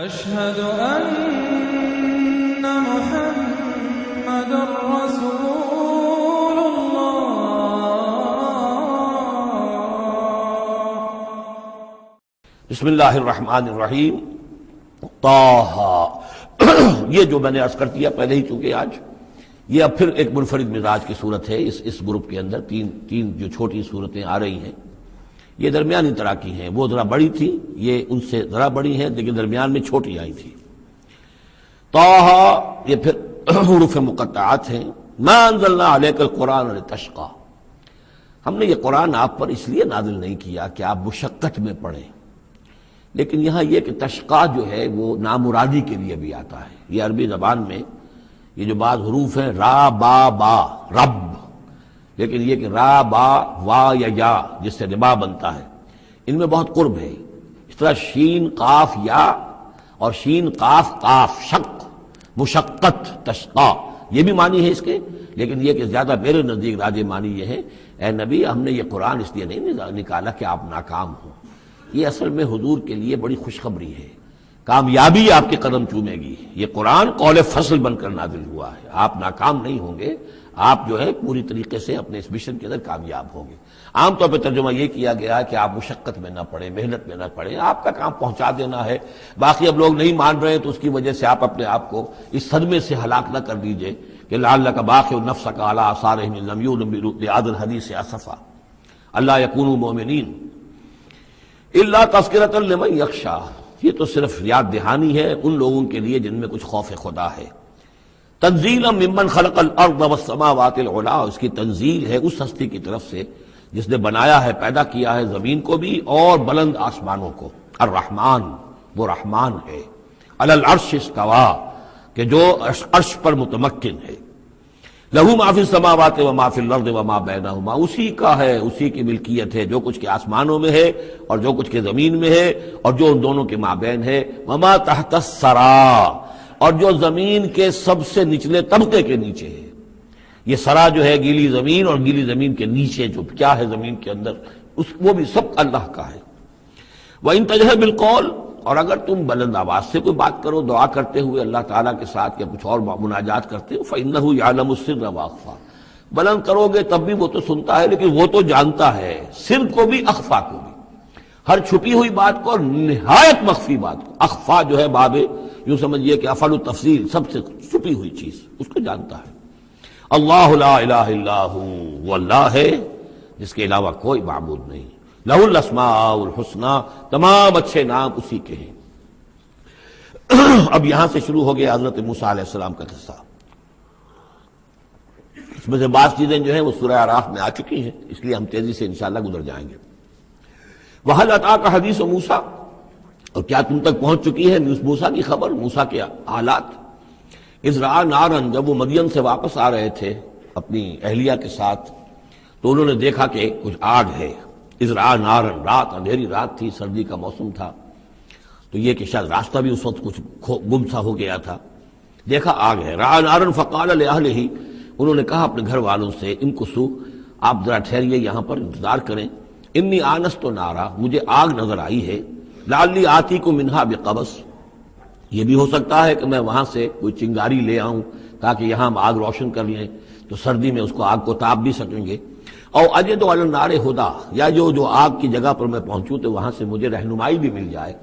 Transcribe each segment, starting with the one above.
أشهد أن محمد رسول الله۔ بسم اللہ الرحمن الرحیم۔ طٰہ یہ جو میں نے عرض کر دیا پہلے ہی، چونکہ آج یہ اب پھر ایک منفرد مزاج کی صورت ہے۔ اس گروپ کے اندر تین جو چھوٹی صورتیں آ رہی ہیں یہ درمیانی طرح کی ہیں۔ وہ ذرا بڑی تھی، یہ ان سے ذرا بڑی ہیں، لیکن درمیان میں چھوٹی آئی تھی۔ طٰہ یہ پھر حروف مقطعات ہیں۔ ما انزلنا علیک القرآن لتشقی، ہم نے یہ قرآن آپ پر اس لیے نازل نہیں کیا کہ آپ مشقت میں پڑھیں، لیکن یہاں یہ کہ تشقا جو ہے وہ نامرادی کے لیے بھی آتا ہے۔ یہ عربی زبان میں یہ جو بعض حروف ہیں را با با رب، لیکن یہ کہ را با وا یا جس سے ربا بنتا ہے، ان میں بہت قرب ہے۔ اس طرح شین قاف یا اور شین قاف قاف شق، مشقت تشقا، یہ بھی معنی ہے اس کے، لیکن یہ کہ زیادہ میرے نزدیک راجح معنی یہ ہے، اے نبی ہم نے یہ قرآن اس لیے نہیں نکالا کہ آپ ناکام ہوں۔ یہ اصل میں حضور کے لیے بڑی خوشخبری ہے، کامیابی آپ کے قدم چومے گی۔ یہ قرآن قول فصل بن کر نازل ہوا ہے، آپ ناکام نہیں ہوں گے، آپ جو ہے پوری طریقے سے اپنے اس مشن کے اندر کامیاب ہوں گے۔ عام طور پہ ترجمہ یہ کیا گیا ہے کہ آپ مشقت میں نہ پڑیں، محنت میں نہ پڑیں، آپ کا کام پہنچا دینا ہے، باقی اب لوگ نہیں مان رہے تو اس کی وجہ سے آپ اپنے آپ کو اس صدمے سے ہلاک نہ کر دیجئے کہ لعلک باخع نفسک علی آثارہم ان لم یؤمنوا بہذا الحدیث اسفا الا یکونوا مؤمنین الا تذکرۃ لمن یخشی۔ یہ تو صرف یاد دہانی ہے ان لوگوں کے لیے جن میں کچھ خوف خدا ہے۔ تنزیلا ممن خلق الارض والسماوات العلی، اس کی تنزیل ہے اس ہستی کی طرف سے جس نے بنایا ہے، پیدا کیا ہے زمین کو بھی اور بلند آسمانوں کو۔ الرحمن، وہ رحمان ہے۔ علی العرش استویٰ، کہ جو عرش پر متمکن ہے۔ لہ ما فی السماوات وما فی الارض وما بینہما، اسی کا ہے، اسی کی ملکیت ہے جو کچھ کے آسمانوں میں ہے اور جو کچھ کے زمین میں ہے اور جو ان دونوں کے مابین ہے۔ وما تحت الثری، اور جو زمین کے سب سے نچلے طبقے کے نیچے ہے۔ یہ سرا جو ہے گیلی زمین، اور گیلی زمین کے نیچے جو کیا ہے زمین کے اندر، وہ بھی سب اللہ کا ہے۔ وَإِن تَجْهَرْ بِالْقَوْلِ، اور اگر تم بلند آواز سے کوئی بات کرو دعا کرتے ہوئے اللہ تعالیٰ کے ساتھ یا کچھ اور مناجات کرتے ہو، فَإِنَّهُ يَعْلَمُ السِّرَّ وَأَخْفَى، بلند کرو گے تب بھی وہ تو سنتا ہے، لیکن وہ تو جانتا ہے سر کو بھی اخفا کو بھی، ہر چھپی ہوئی بات کو اور نہایت مخفی بات کو۔ اخفا جو ہے باب یوں سمجھیے کہ افعل التفصیل، سب سے چھپی ہوئی چیز اس کو جانتا ہے۔ اللہ لا الہ الا ہو، وہ اللہ ہے جس کے علاوہ کوئی معبود نہیں۔ لہ الاسماء الحسنی، تمام اچھے نام اسی کے ہیں۔ اب یہاں سے شروع ہو گیا حضرت موسیٰ علیہ السلام کا قصہ۔ اس میں سے بعض چیزیں جو ہیں وہ سورہ اعراف میں آ چکی ہیں، اس لیے ہم تیزی سے انشاءاللہ گزر جائیں گے۔ وَهَلْ أَتَاكَ حَدِيثُ مُوسَىٰ، اور کیا تم تک پہنچ چکی ہے موسیٰ کی خبر، موسیٰ کے حالات۔ اذ رأى نارا، جب وہ مدین سے واپس آ رہے تھے اپنی اہلیہ کے ساتھ تو انہوں نے دیکھا کہ کچھ آگ ہے۔ اذ رأى نارا، رات، اندھیری رات تھی، سردی کا موسم تھا، تو یہ کہ شاید راستہ بھی اس وقت کچھ گم سا ہو گیا تھا۔ دیکھا آگ ہے۔ رأى نارا فقال لأهله، انہوں نے کہا اپنے گھر والوں سے، امکثوا، آپ ذرا ٹھہریے یہاں پر انتظار کریں، انی آنست نارا، مجھے آگ نظر آئی ہے، لعلی آتیکم منہا بقبس، یہ بھی ہو سکتا ہے کہ میں وہاں سے کوئی چنگاری لے آؤں تاکہ یہاں ہم آگ روشن کر لیں تو سردی میں اس کو آگ کو تاپ بھی سکیں گے۔ او اجد علی النار ہدی، یا جو آگ کی جگہ پر میں پہنچوں تو وہاں سے مجھے رہنمائی بھی مل جائے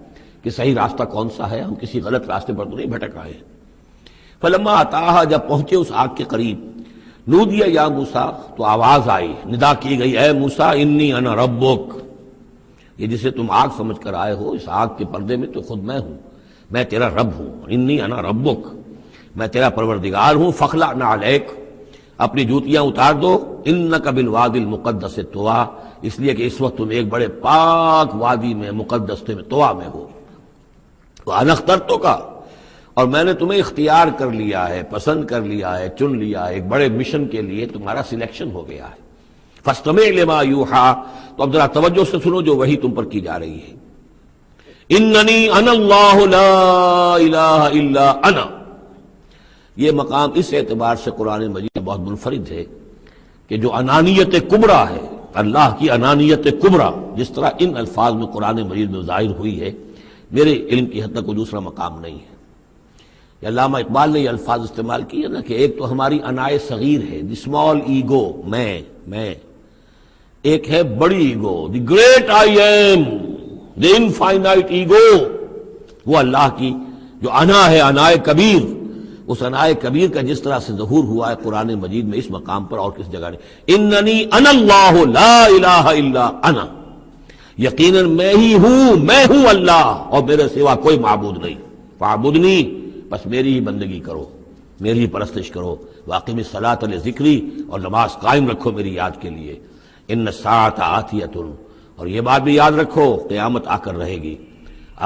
کہ صحیح راستہ کون سا ہے، ہم کسی غلط راستے پر تو نہیں بھٹک آئے۔ فلما اتاہا، جب پہنچے اس آگ کے قریب، نودی یا موسیٰ، تو آواز آئی، ندا کی گئی، اے موسیٰ انی انا ربک، یہ جسے تم آگ سمجھ کر آئے ہو اس آگ کے پردے میں تو خود میں ہوں، میں تیرا رب ہوں۔ انی انا ربک، میں تیرا پروردگار ہوں۔ فخلع نعلیک، اپنی جوتیاں اتار دو، انک بالوادی المقدس طویٰ، اس لیے کہ اس وقت تم ایک بڑے پاک وادی میں، مقدس میں، طویٰ میں ہو۔ وانا اخترتک، اور میں نے تمہیں اختیار کر لیا ہے، پسند کر لیا ہے، چن لیا ہے، ایک بڑے مشن کے لیے تمہارا سلیکشن ہو گیا ہے۔ فاستمع لما یوحیٰ، تو اب ذرا توجہ سے سنو جو وحی تم پر کی جا رہی ہے۔ اننی انا اللہ لا الہ الا انا، یہ مقام اس اعتبار سے قرآن مجید بہت منفرد ہے کہ جو انانیت کبریٰ ہے، اللہ کی انانیت کبریٰ جس طرح ان الفاظ میں قرآن مجید میں ظاہر ہوئی ہے، میرے علم کی حد تک کوئی دوسرا مقام نہیں ہے۔ علامہ اقبال نے یہ الفاظ استعمال کیے نا کہ ایک تو ہماری انائے صغیر ہے، دی اسمال ایگو، میں، ایک ہے بڑی ego, the great I am, the infinite ego, وہ اللہ کی جو انا ہے، انائے کبیر، اس انائے کبیر کا جس طرح سے ظہور ہوا ہے قرآن مجید میں اس مقام پر اور کس جگہ نہیں۔ اننی انا اللہ لا الہ الا انا، یقیناً میں ہی ہوں، میں ہوں اللہ اور میرے سوا کوئی معبود نہیں، فاعبدنی، بس میری ہی بندگی کرو، میری ہی پرستش کرو، واقم الصلاۃ لذکری، اور نماز قائم رکھو میری یاد کے لیے، ان الساعۃ آتیۃ، اور یہ بات بھی یاد رکھو قیامت آ کر رہے گی،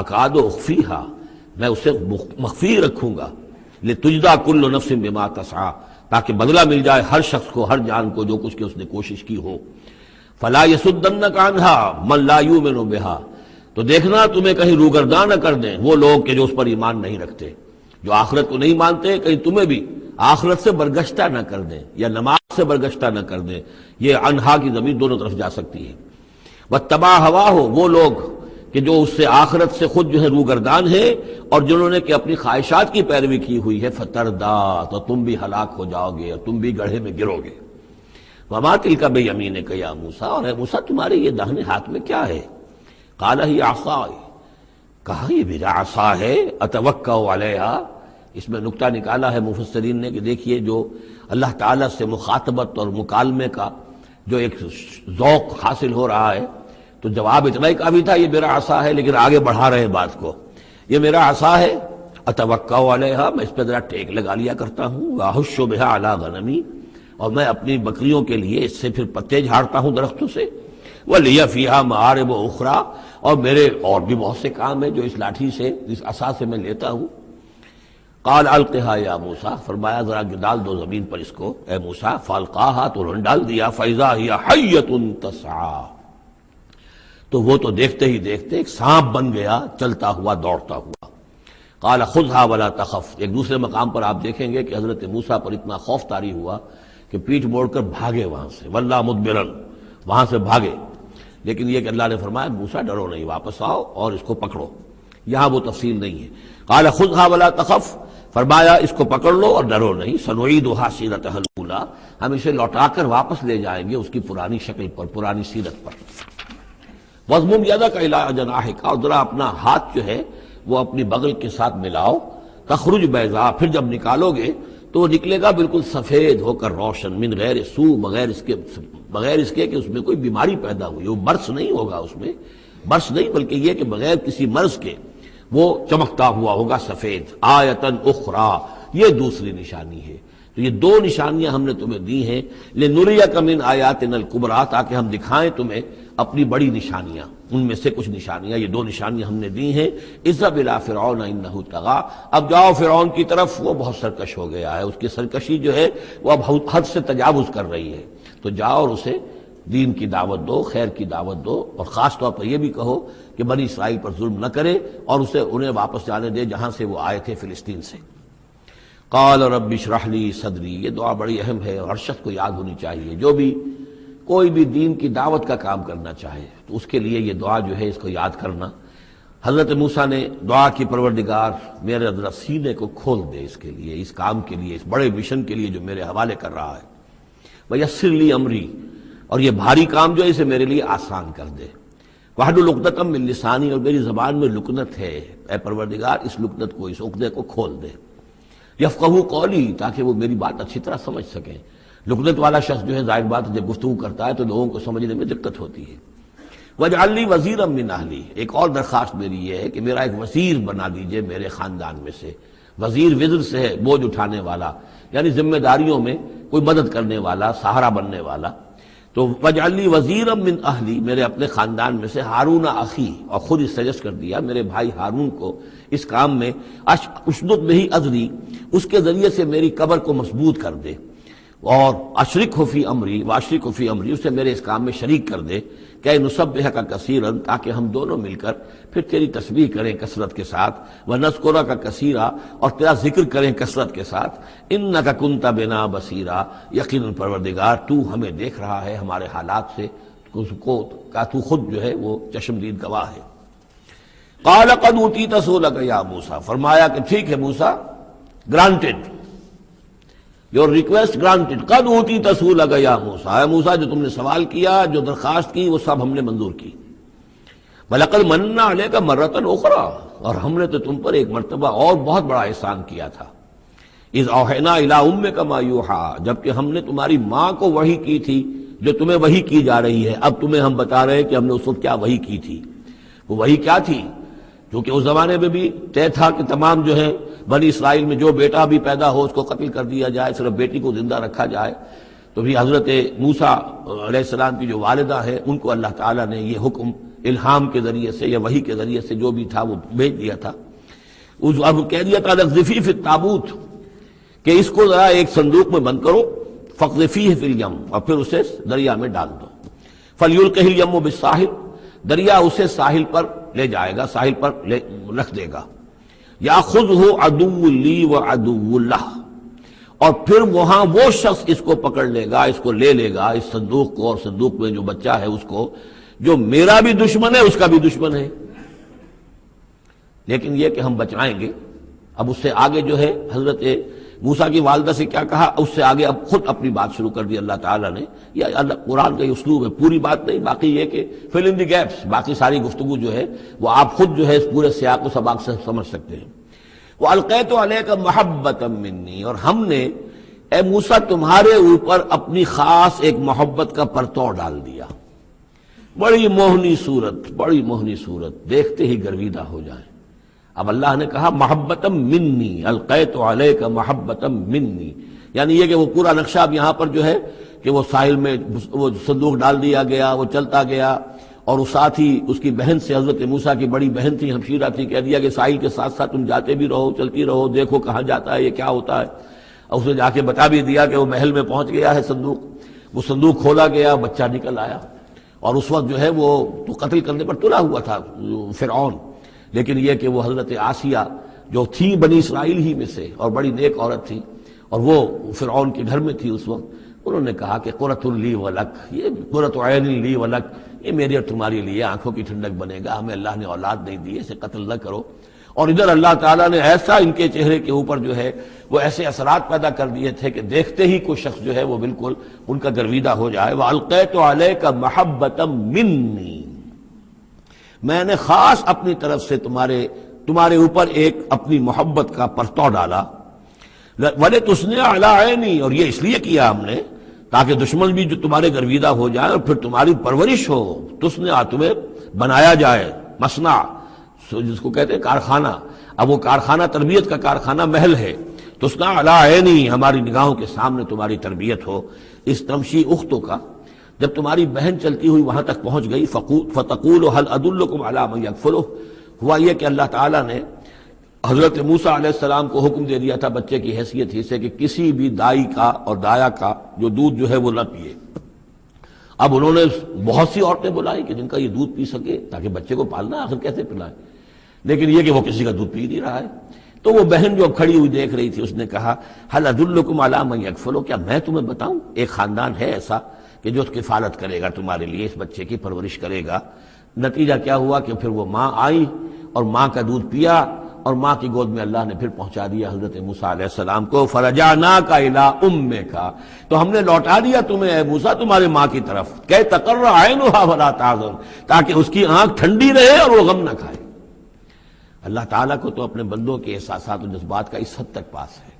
اکاد اخفیہا، میں اسے مخفی رکھوں گا، لتجزا کل نفس بما تسعی، تاکہ بدلہ مل جائے ہر شخص کو، ہر جان کو جو کچھ کہ اس نے کوشش کی ہو۔ فلا یصدنک عنہا من لا یؤمن بہا، تو دیکھنا تمہیں کہیں روگرداں نہ کر دیں وہ لوگ کہ جو اس پر ایمان نہیں رکھتے، جو آخرت کو نہیں مانتے، کہیں تمہیں بھی آخرت سے برگشتہ نہ کر دیں یا نماز سے برگشتہ نہ کر دیں۔ یہ انہا کی ضمیر دونوں طرف جا سکتی ہے۔ واتبع ہواہ، وہ لوگ کہ جو اس سے آخرت سے خود جو ہے روگردان ہے اور جنہوں نے کہ اپنی خواہشات کی پیروی کی ہوئی ہے، فتردا، تو تم بھی ہلاک ہو جاؤ گے اور تم بھی گڑھے میں گرو گے۔ وما تلک بیمینک یا موسیٰ، اور اے موسیٰ تمہارے یہ داہنے ہاتھ میں کیا ہے؟ قال ہی عصائی، کہا یہ میرا عصا ہے، اتوکا علیہا۔ اس میں نکتہ نکالا ہے مفسرین نے کہ دیکھیے جو اللہ تعالیٰ سے مخاطبت اور مکالمے کا جو ایک ذوق حاصل ہو رہا ہے، تو جواب اتنا ہی کافی تھا یہ میرا عصا ہے، لیکن آگے بڑھا رہے بات کو، یہ میرا عصا ہے، اتوکا علیہا، میں اس پہ ذرا ٹیک لگا لیا کرتا ہوں، واحش بہا علی غنمی، اور میں اپنی بکریوں کے لیے اس سے پھر پتے جھاڑتا ہوں درختوں سے، وَلِيَ فِيهَا مَعَارِبُ أُخْرَى، اور میرے اور بھی بہت سے کام ہیں جو اس لاٹھی سے، اس عصا سے میں لیتا ہوں۔ قال القها یا موسیٰ، فرمایا ذرا ڈال دو زمین پر اس کو اے موسیٰ، فالقاها، تو انہوں نے ڈال دیا، فَإِذَا هِيَ حَيَّةٌ تَسْعَىٰ، تو وہ تو دیکھتے ہی دیکھتے ایک سانپ بن گیا، چلتا ہوا دوڑتا ہوا۔ قال خذها ولا تخف، ایک دوسرے مقام پر آپ دیکھیں گے کہ حضرت موسیٰ پر اتنا خوف طاری ہوا کہ پیٹھ موڑ کر بھاگے وہاں سے، وَلَّا مُدْبِرًا، وہاں سے بھاگے، لیکن یہ کہ اللہ نے فرمایا موسیٰ ڈرو نہیں، واپس آؤ اور اس کو پکڑو، یہاں وہ تفصیل نہیں ہے۔ قال خذها ولا تخف، فرمایا اس کو پکڑ لو اور ڈرو نہیں، سنعیدها سیرتها الاولی، ہم اسے لوٹا کر واپس لے جائیں گے اس کی پرانی شکل پر، پرانی سیرت پر۔ وَاضْمُمْ يَدَكَ إِلَىٰ جَنَاحِكَ، اور ذرا اپنا ہاتھ جو ہے وہ اپنی بغل کے ساتھ ملاؤ، تخرج بیضاء، پھر جب نکالو گے تو وہ نکلے گا بالکل سفید ہو کر روشن، من غیر سو، بغیر اس کے کہ اس میں کوئی بیماری پیدا ہوئی، وہ برس نہیں ہوگا، اس میں برس نہیں بلکہ یہ کہ بغیر کسی مرض کے وہ چمکتا ہوا ہوگا سفید۔ آیتن اخری، یہ دوسری نشانی ہے۔ تو یہ دو نشانیاں ہم نے تمہیں دی ہیں، لنریک من آیاتنا الکبریٰ، تاکہ ہم دکھائیں تمہیں اپنی بڑی نشانیاں، ان میں سے کچھ نشانیاں، یہ دو نشانیاں ہم نے دی ہیں۔ اذهب الی فرعون انہ طغیٰ، اب جاؤ فرعون کی طرف، وہ بہت سرکش ہو گیا ہے، اس کی سرکشی جو ہے وہ اب حد سے تجاوز کر رہی ہے، تو جاؤ اور اسے دین کی دعوت دو، خیر کی دعوت دو، اور خاص طور پر یہ بھی کہو کہ بنی اسرائیل پر ظلم نہ کرے اور انہیں واپس جانے دے جہاں سے وہ آئے تھے، فلسطین سے۔ قال رب اشرح لی صدری، یہ دعا بڑی اہم ہے اور ہر شخص کو یاد ہونی چاہیے، جو بھی کوئی بھی دین کی دعوت کا کام کرنا چاہے تو اس کے لیے یہ دعا جو ہے اس کو یاد کرنا۔ حضرت موسیٰ نے دعا کی، پروردگار میرے ذرا سینے کو کھول دے اس کے لیے، اس کام کے لیے، اس بڑے مشن کے لیے جو میرے حوالے کر رہا ہے۔ وَيَسِّرْ لِي أَمْرِي، اور یہ بھاری کام جو ہے اسے میرے لیے آسان کر دے۔ وَاحْلُلْ عُقْدَةً مِّن لِّسَانِي، اور میری زبان میں لکنت ہے، اے پروردگار اس لکنت کو، اس عقدے کو کھول دے۔ یفقہوا قولی، تاکہ وہ میری بات اچھی طرح سمجھ سکیں۔ لکنت والا شخص جو ہے ظاہر بات جب گفتگو کرتا ہے تو لوگوں کو سمجھنے میں دقت ہوتی ہے۔ وَاجْعَلْ لِي وَزِيرًا مِّنْ أَهْلِي، ایک اور درخواست میری یہ ہے کہ میرا ایک وزیر بنا دیجئے میرے خاندان میں سے۔ وزیر وزر سے ہے بوجھ اٹھانے والا، یعنی ذمہ داریوں میں کوئی مدد کرنے والا، سہارا بننے والا۔ تو وَاجْعَلْ لِي وَزِيرًا مِّنْ أَهْلِي، میرے اپنے خاندان میں سے ہارون اخی، اور خود اس سجیسٹ کر دیا میرے بھائی ہارون کو اس کام میں، اشدد بہ اذری، اس کے ذریعے سے میری قبر کو مضبوط کر دے، اور اشرکہ فی امری، واشرکہ فی امری، اسے میرے اس کام میں شریک کر دے، کہ نسبحک کثیرا، تاکہ ہم دونوں مل کر پھر تیری تسبیح کریں کثرت کے ساتھ، ونذکرک کثیرا، اور تیرا ذکر کریں کثرت کے ساتھ، انک کنت بنا بصیرا، یقیناً پروردگار تو ہمیں دیکھ رہا ہے ہمارے حالات سے، تو خود جو ہے وہ چشمدید گواہ ہے۔ قال قد اوتیت سؤلک یا موسیٰ، فرمایا کہ ٹھیک ہے موسیٰ، گرانٹڈ، یور ریکویسٹ گرانٹڈ، قد اوتیت سؤلک یا موسیٰ، اے موسیٰ جو تم نے سوال کیا، جو درخواست کی، وہ سب ہم نے منظور کی۔ وَلَقَدْ مَنَّا عَلَيْكَ مَرَّةً أُخْرَىٰ، اور ہم نے تو تم پر ایک مرتبہ اور بہت بڑا احسان کیا تھا۔ اِذْ أَوْحَيْنَا إِلَىٰ أُمِّكَ مَا يُوحَىٰ، جبکہ ہم نے تمہاری ماں کو وحی کی تھی جو تمہیں وحی کی جا رہی ہے۔ اب تمہیں ہم بتا رہے ہیں کہ ہم نے اس وقت کیا وحی کی تھی۔ وہ وحی کیا تھی؟ کیونکہ اس زمانے میں بھی طے تھا کہ تمام جو ہے بنی اسرائیل میں جو بیٹا بھی پیدا ہو اس کو قتل کر دیا جائے، صرف بیٹی کو زندہ رکھا جائے۔ تو بھی حضرت موسیٰ علیہ السلام کی جو والدہ ہے ان کو اللہ تعالیٰ نے یہ حکم الہام کے ذریعے سے یا وحی کے ذریعے سے جو بھی تھا وہ بھیج دیا تھا۔ اب کہہ دیا تھا اقذفیہ فی التابوت، کہ اس کو ذرا ایک صندوق میں بند کرو، فاقذفیہ فی الیم، اور پھر اسے دریا میں ڈال دو، فلیلقہ الیم بالساحل، دریا اسے ساحل پر لے جائے گا، ساحل پر رکھ دے گا۔ یاخذہ عدو لی وعدو لہ، اور پھر وہاں وہ شخص اس کو پکڑ لے گا، اس کو لے لے گا، اس صندوق کو، اور صندوق میں جو بچہ ہے اس کو، جو میرا بھی دشمن ہے اس کا بھی دشمن ہے۔ لیکن یہ کہ ہم بچائیں گے۔ اب اس سے آگے جو ہے حضرت موسیٰ کی والدہ سے کیا کہا، اس سے آگے اب خود اپنی بات شروع کر دی اللہ تعالیٰ نے۔ یہ اللہ قرآن کا یہ اسلوب ہے، پوری بات نہیں، باقی یہ کہ فل ان دی گیپس، باقی ساری گفتگو جو ہے وہ آپ خود جو ہے اس پورے سیاق و سباق سے سمجھ سکتے ہیں۔ وَأَلْقَيْتُ عَلَيْكَ مَحَبَّةً مِّنِّي، اور ہم نے اے موسیٰ تمہارے اوپر اپنی خاص ایک محبت کا پرتو ڈال دیا۔ بڑی موہنی صورت، بڑی موہنی صورت، دیکھتے ہی گرویدہ ہو جائیں۔ اب اللہ نے کہا محبتم منی، القیت علیک محبتم منی، یعنی یہ کہ وہ پورا نقشہ اب یہاں پر جو ہے کہ وہ ساحل میں وہ صندوق ڈال دیا گیا، وہ چلتا گیا، اور اس ساتھ ہی اس کی بہن سے، حضرت موسیٰ کی بڑی بہن تھی، ہمشیرہ تھی، کہہ دیا کہ ساحل کے ساتھ ساتھ تم جاتے بھی رہو، چلتی رہو، دیکھو کہاں جاتا ہے، یہ کیا ہوتا ہے۔ اور اس نے جا کے بتا بھی دیا کہ وہ محل میں پہنچ گیا ہے صندوق۔ وہ صندوق کھولا گیا، بچہ نکل آیا، اور اس وقت جو ہے وہ تو قتل کرنے پر تلا ہوا تھا فرعون، لیکن یہ کہ وہ حضرت آسیہ جو تھی بنی اسرائیل ہی میں سے اور بڑی نیک عورت تھی، اور وہ فرعون کے گھر میں تھی اس وقت، انہوں نے کہا کہ قرۃ لی ولک، یہ قرۃ عین لی ولک، یہ میری اور تمہاری لیے آنکھوں کی ٹھنڈک بنے گا، ہمیں اللہ نے اولاد نہیں دی، اسے قتل نہ کرو۔ اور ادھر اللہ تعالیٰ نے ایسا ان کے چہرے کے اوپر جو ہے وہ ایسے اثرات پیدا کر دیے تھے کہ دیکھتے ہی کوئی شخص جو ہے وہ بالکل ان کا گرویدہ ہو جائے۔ وَأَلْقَيْتُ عَلَيْكَ مَحَبَّةً مِّنِّي، میں نے خاص اپنی طرف سے تمہارے اوپر ایک اپنی محبت کا پرتو ڈالا۔ وَلِتُصْنِعَ عَلَىٰ عَيْنِي، اور یہ اس لیے کیا ہم نے تاکہ دشمن بھی جو تمہارے گرویدہ ہو جائے اور پھر تمہاری پرورش ہو۔ تُصْنِعَ، تمہیں بنایا جائے، مصنع جس کو کہتے ہیں کارخانہ، اب وہ کارخانہ تربیت کا کارخانہ محل ہے۔ تُصْنَعَ عَلَىٰ عَيْنِي، ہماری نگاہوں کے سامنے تمہاری تربیت ہو۔ اس تمشی اختوں کا، جب تمہاری بہن چلتی ہوئی وہاں تک پہنچ گئی، فَتَقُولُ هَلْ أَدُلُّكُمْ عَلَىٰ مَن يَكْفُلُهُ، ہوا یہ کہ اللہ تعالیٰ نے حضرت موسیٰ علیہ السلام کو حکم دے دیا تھا بچے کی حیثیت ہی سے کہ کسی بھی دائی کا اور دایا کا جو دودھ جو ہے وہ نہ پیے۔ اب انہوں نے بہت سی عورتیں بلائی کہ جن کا یہ دودھ پی سکے، تاکہ بچے کو پالنا آخر کیسے پلائے، لیکن یہ کہ وہ کسی کا دودھ پی نہیں رہا ہے۔ تو وہ بہن جو اب کھڑی ہوئی دیکھ رہی تھی، اس نے کہا هَلْ أَدُلُّكُمْ عَلَىٰ مَن يَكْفُلُهُ، کیا میں تمہیں بتاؤں ایک خاندان ہے ایسا کہ جو کفالت کرے گا تمہارے لیے، اس بچے کی پرورش کرے گا۔ نتیجہ کیا ہوا کہ پھر وہ ماں آئی اور ماں کا دودھ پیا، اور ماں کی گود میں اللہ نے پھر پہنچا دیا حضرت موسیٰ علیہ السلام کو۔ فَرَجَعْنَاكَ إِلَىٰ أُمِّكَ، تو ہم نے لوٹا دیا تمہیں اے موسیٰ تمہارے ماں کی طرف، کہ تقر عینها ولا تحزن، تاکہ اس کی آنکھ ٹھنڈی رہے اور وہ غم نہ کھائے۔ اللہ تعالیٰ کو تو اپنے بندوں کے احساسات و جذبات کا اس حد تک پاس ہے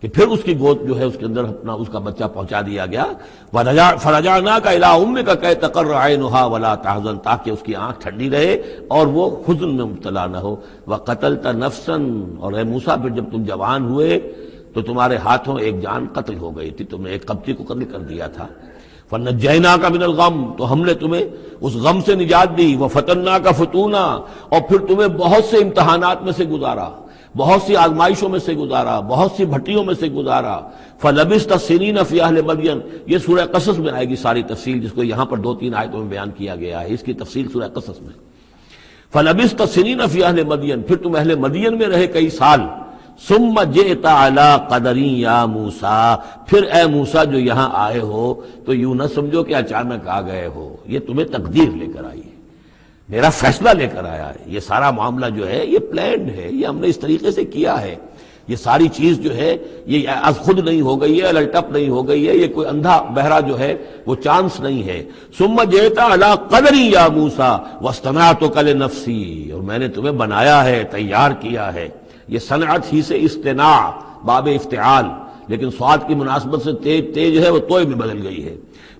کہ پھر اس کی گود جو ہے اس کے اندر اپنا اس کا بچہ پہنچا دیا گیا۔ فَرَجَعْنَاكَ إِلَىٰ أُمِّكَ كَيْ تَقَرَّ عَيْنُهَا وَلَا تَحْزَنْ، تاکہ اس کی آنکھ ٹھنڈی رہے اور وہ حزن میں مبتلا نہ ہو۔ وَقَتَلْتَ نَفْسًا، اور اے موسیٰ پھر جب تم جوان ہوئے تو تمہارے ہاتھوں ایک جان قتل ہو گئی تھی، تم نے ایک قبطی کو قتل کر دیا تھا۔ فَنَجَّيْنَاكَ مِنَ الْغَمِّ، تو ہم نے تمہیں اس غم سے نجات دی۔ وَفَتَنَّاكَ فُتُونًا، اور پھر تمہیں بہت سے امتحانات میں سے گزارا، بہت سی آزمائشوں میں سے گزارا، بہت سی بھٹیوں میں سے گزارا۔ فَلَبِثْتَ سِنِينَ فِي أَهْلِ مَدْيَنَ، یہ سورہ قصص میں آئے گی ساری تفصیل، جس کو یہاں پر 2-3 آیتوں میں بیان کیا گیا ہے، اس کی تفصیل سورہ قصص میں۔ فَلَبِثْتَ سِنِينَ فِي أَهْلِ مَدْيَنَ، پھر تم اہل مدین میں رہے کئی سال۔ ثُمَّ جِئْتَ عَلَىٰ قَدَرٍ يَا مُوسَىٰ، پھر اے موسیٰ جو یہاں آئے ہو تو یوں نہ سمجھو کہ اچانک آ گئے ہو، یہ تمہیں تقدیر لے کر آئی ہے۔ میرا فیصلہ لے کر آیا ہے. یہ سارا معاملہ جو ہے یہ پلانڈ ہے، یہ ہم نے اس طریقے سے کیا ہے. یہ ساری چیز جو ہے یہ از خود نہیں ہو گئی ہے، الٹپ نہیں ہو گئی ہے، یہ کوئی اندھا بہرا جو ہے وہ چانس نہیں ہے. ثم جئت علی قدری یا موسیٰ واصطنعتک لنفسی، اور میں نے تمہیں بنایا ہے، تیار کیا ہے. یہ صنعت ہی سے اصطناع باب افتعال، لیکن سواد کی مناسبت سے تیج ہے وہ توئے میں بدل گئی ہے.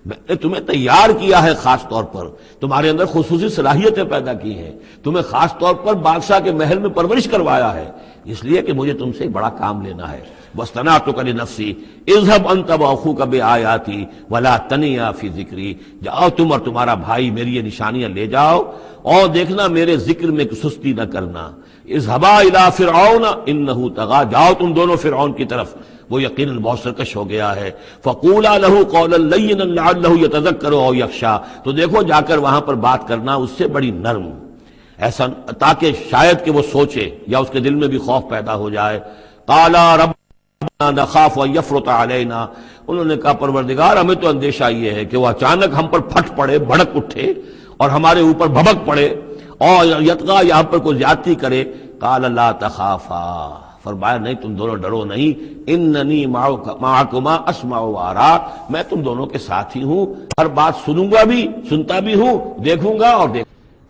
میں نے تمہیں تیار کیا ہے، خاص طور پر تمہارے اندر خصوصی صلاحیتیں پیدا کی ہیں، تمہیں خاص طور پر بادشاہ کے محل میں پرورش کروایا ہے، اس لیے کہ مجھے تم سے ایک بڑا کام لینا ہے. واصطنعتک لنفسی اذهب انت واخوک بآیاتی ولا تنیا فی ذکری، جاؤ تم اور تمہارا بھائی میری یہ نشانیاں لے جاؤ اور دیکھنا میرے ذکر میں سستی نہ کرنا. اذهبا الی فرعون انه طغى، جاؤ تم دونوں فرعون کی طرف، وہ یقیناً بہت سرکش ہو گیا ہے. فقولا له قولا لینا لعله يتذکر او یخشی، تو دیکھو جا کر وہاں پر بات کرنا اس سے بڑی نرم، ایسا تاکہ شاید کہ وہ سوچے یا اس کے دل میں بھی خوف پیدا ہو جائے. قالا ربنا نخاف ان یفرط علینا، انہوں نے کہا پروردگار ہمیں تو اندیشہ یہ ہے کہ وہ اچانک ہم پر پھٹ پڑے، بھڑک اٹھے اور ہمارے اوپر بھبک پڑے اور یطغی یہاں پر کوئی زیادتی کرے. قال لا تخافا، فرمایا نہیں تم دونوں ڈرو نہیں، اننی معکما اسمع وارا، میں تم دونوں کے ساتھ ہی ہوں، ہر بات سنوں گا بھی، سنتا بھی ہوں، دیکھوں گا اور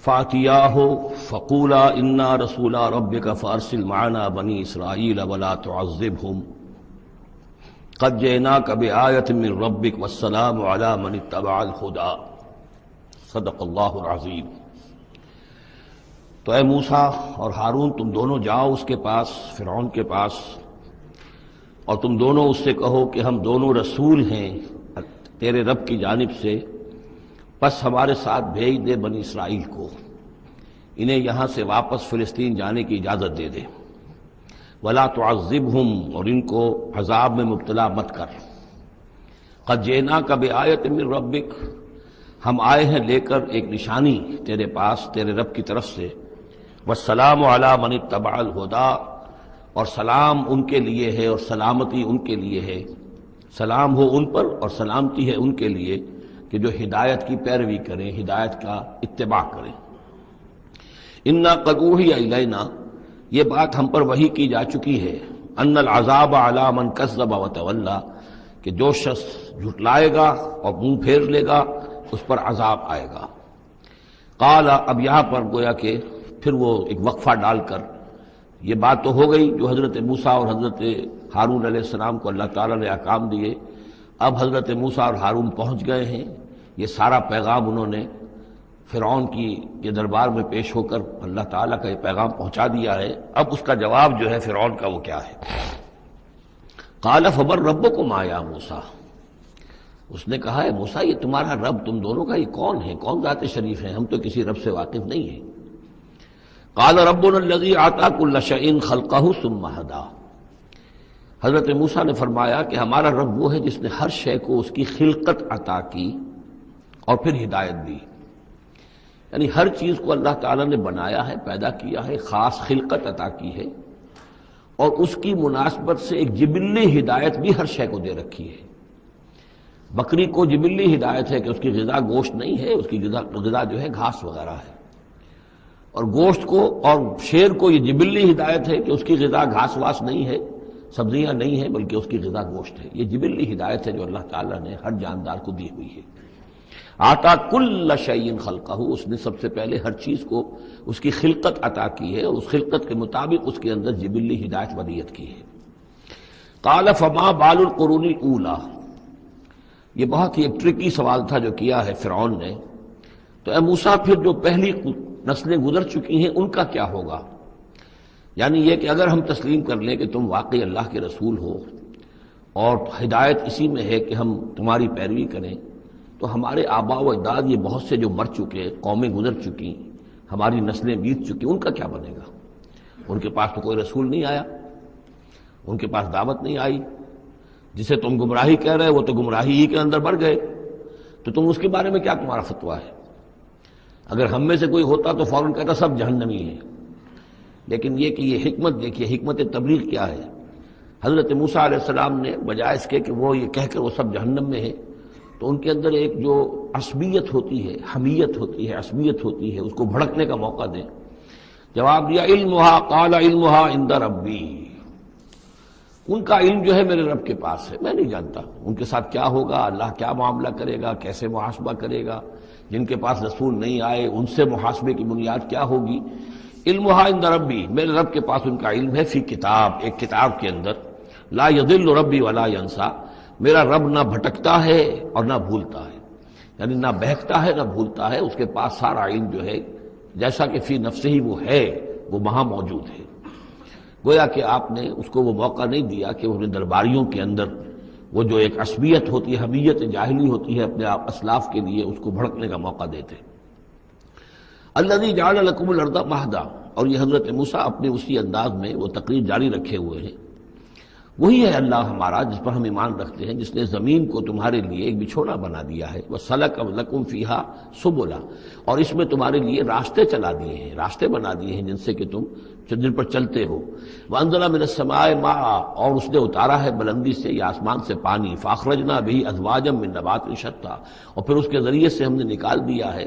فاتیاہ فقولا انا رسول ربک فارسل معنا بنی اسرائیل ولا تعذبهم قد جئناک بآیۃ من ربک والسلام علی من اتبع الہدی. صدق اللہ العظیم. تو اے موسیٰ اور ہارون تم دونوں جاؤ اس کے پاس، فرعون کے پاس، اور تم دونوں اس سے کہو کہ ہم دونوں رسول ہیں تیرے رب کی جانب سے، بس ہمارے ساتھ بھیج دے بنی اسرائیل کو، انہیں یہاں سے واپس فلسطین جانے کی اجازت دے دے. ولا تعذبهم، اور ان کو عذاب میں مبتلا مت کر. قد جئناک بآیۃ من ربک، ہم آئے ہیں لے کر ایک نشانی تیرے پاس تیرے رب کی طرف سے. والسلام علی من اتبع الہدی، اور سلام ان کے لیے ہے اور سلامتی ان کے لیے ہے، سلام ہو ان پر اور سلامتی ہے ان کے لیے کہ جو ہدایت کی پیروی کریں، ہدایت کا اتباع کریں. انا قد اوحی الینا، یہ بات ہم پر وحی کی جا چکی ہے، ان العذاب علی من کذب وتولی، کہ جو شخص جھٹلائے گا اور منہ پھیر لے گا اس پر عذاب آئے گا. قال، اب یہاں پر گویا کہ پھر وہ ایک وقفہ ڈال کر یہ بات تو ہو گئی جو حضرت موسیٰ اور حضرت ہارون علیہ السلام کو اللہ تعالیٰ نے احکام دیے. اب حضرت موسیٰ اور ہارون پہنچ گئے ہیں، یہ سارا پیغام انہوں نے فرعون کے دربار میں پیش ہو کر اللہ تعالیٰ کا یہ پیغام پہنچا دیا ہے. اب اس کا جواب جو ہے فرعون کا وہ کیا ہے. قال فمن ربکم یا موسیٰ، اس نے کہا ہے موسیٰ یہ تمہارا رب تم دونوں کا یہ کون ہے، کون ذات شریف ہے، ہم تو کسی رب سے واقف نہیں ہیں. قال ربنا الذی اعطی کل شیء خلقہ ثم ہدی، حضرت موسیٰ نے فرمایا کہ ہمارا رب وہ ہے جس نے ہر شے کو اس کی خلقت عطا کی اور پھر ہدایت دی. یعنی ہر چیز کو اللہ تعالیٰ نے بنایا ہے، پیدا کیا ہے، خاص خلقت عطا کی ہے، اور اس کی مناسبت سے ایک جبلی ہدایت بھی ہر شے کو دے رکھی ہے. بکری کو جبلی ہدایت ہے کہ اس کی غذا گوشت نہیں ہے، اس کی غذا جو ہے گھاس وغیرہ ہے، اور گوشت کو اور شیر کو یہ جبلی ہدایت ہے کہ اس کی غذا گھاس واس نہیں ہے، سبزیاں نہیں ہیں، بلکہ اس کی غذا گوشت ہے. یہ جبلی ہدایت ہے جو اللہ تعالیٰ نے ہر جاندار کو دی ہوئی ہے. آتا کل شیء خلقہ، اس نے سب سے پہلے ہر چیز کو اس کی خلقت عطا کی ہے اور اس خلقت کے مطابق اس کے اندر جبلی ہدایت ودیت کی ہے. قال فما بال القرون الاولی، یہ بہت ہی ایک ٹرکی سوال تھا جو کیا ہے فرعون نے. تو اے موسیٰ پھر جو پہلی نسلیں گزر چکی ہیں ان کا کیا ہوگا؟ یعنی یہ کہ اگر ہم تسلیم کر لیں کہ تم واقعی اللہ کے رسول ہو اور ہدایت اسی میں ہے کہ ہم تمہاری پیروی کریں، تو ہمارے آباء و اجداد یہ بہت سے جو مر چکے، قومیں گزر چکی، ہماری نسلیں بیت چکی، ان کا کیا بنے گا؟ ان کے پاس تو کوئی رسول نہیں آیا، ان کے پاس دعوت نہیں آئی. جسے تم گمراہی کہہ رہے وہ تو گمراہی ہی کے اندر بڑھ گئے، تو تم اس کے بارے میں کیا تمہارا فتویٰ ہے؟ اگر ہم میں سے کوئی ہوتا تو فوراً کہتا سب جہنمی ہیں. لیکن یہ کہ یہ حکمت دیکھیے، حکمت تبلیغ کیا ہے. حضرت موسیٰ علیہ السلام نے بجائے اس کے کہ وہ یہ کہہ کر وہ سب جہنم میں ہیں، تو ان کے اندر ایک جو عصبیت ہوتی ہے، حمیت ہوتی ہے، عصبیت ہوتی ہے، اس کو بھڑکنے کا موقع دیں۔ جواب دیا علمھا قال علمھا عند ربی، ان کا علم جو ہے میرے رب کے پاس ہے، میں نہیں جانتا ان کے ساتھ کیا ہوگا، اللہ کیا معاملہ کرے گا، کیسے محاسبہ کرے گا، جن کے پاس رسول نہیں آئے ان سے محاسبے کی بنیاد کیا ہوگی۔ علمھا عند ربی، میرے رب کے پاس ان کا علم ہے، فی کتاب، ایک کتاب کے اندر، لا یضل ربی ولا ینسا، میرا رب نہ بھٹکتا ہے اور نہ بھولتا ہے، یعنی نہ بہکتا ہے نہ بھولتا ہے، اس کے پاس سارا علم جو ہے جیسا کہ فی نفسہ ہی وہ ہے، وہ وہاں موجود ہے۔ گویا کہ آپ نے اس کو وہ موقع نہیں دیا کہ انہیں درباریوں کے اندر وہ جو ایک عصبیت ہوتی ہے، حمیت جاہلی ہوتی ہے اپنے اسلاف کے لیے، اس کو بھڑکنے کا موقع دیتے۔ الذی جعل لکم الارض مہدا، اور یہ حضرت موسیٰ اپنے اسی انداز میں وہ تقریر جاری رکھے ہوئے ہیں۔ وہی ہے اللہ ہمارا جس پر ہم ایمان رکھتے ہیں، جس نے زمین کو تمہارے لیے ایک بچھونا بنا دیا ہے، وَسَلَكَ لَكُمْ فِيهَا سُبُلًا، اور اس میں تمہارے لیے راستے چلا دیے ہیں، راستے بنا دیے ہیں جن سے کہ تم جن پر چلتے ہو۔ وَأَنزَلَ مِنَ السَّمَاءِ مَاءً، اور اس نے اتارا ہے بلندی سے یا آسمان سے پانی، فَأَخْرَجْنَا بِهِ أَزْوَاجًا مِّن نَبَاتٍ شَتَّىٰ، اور پھر اس کے ذریعے سے ہم نے نکال دیا ہے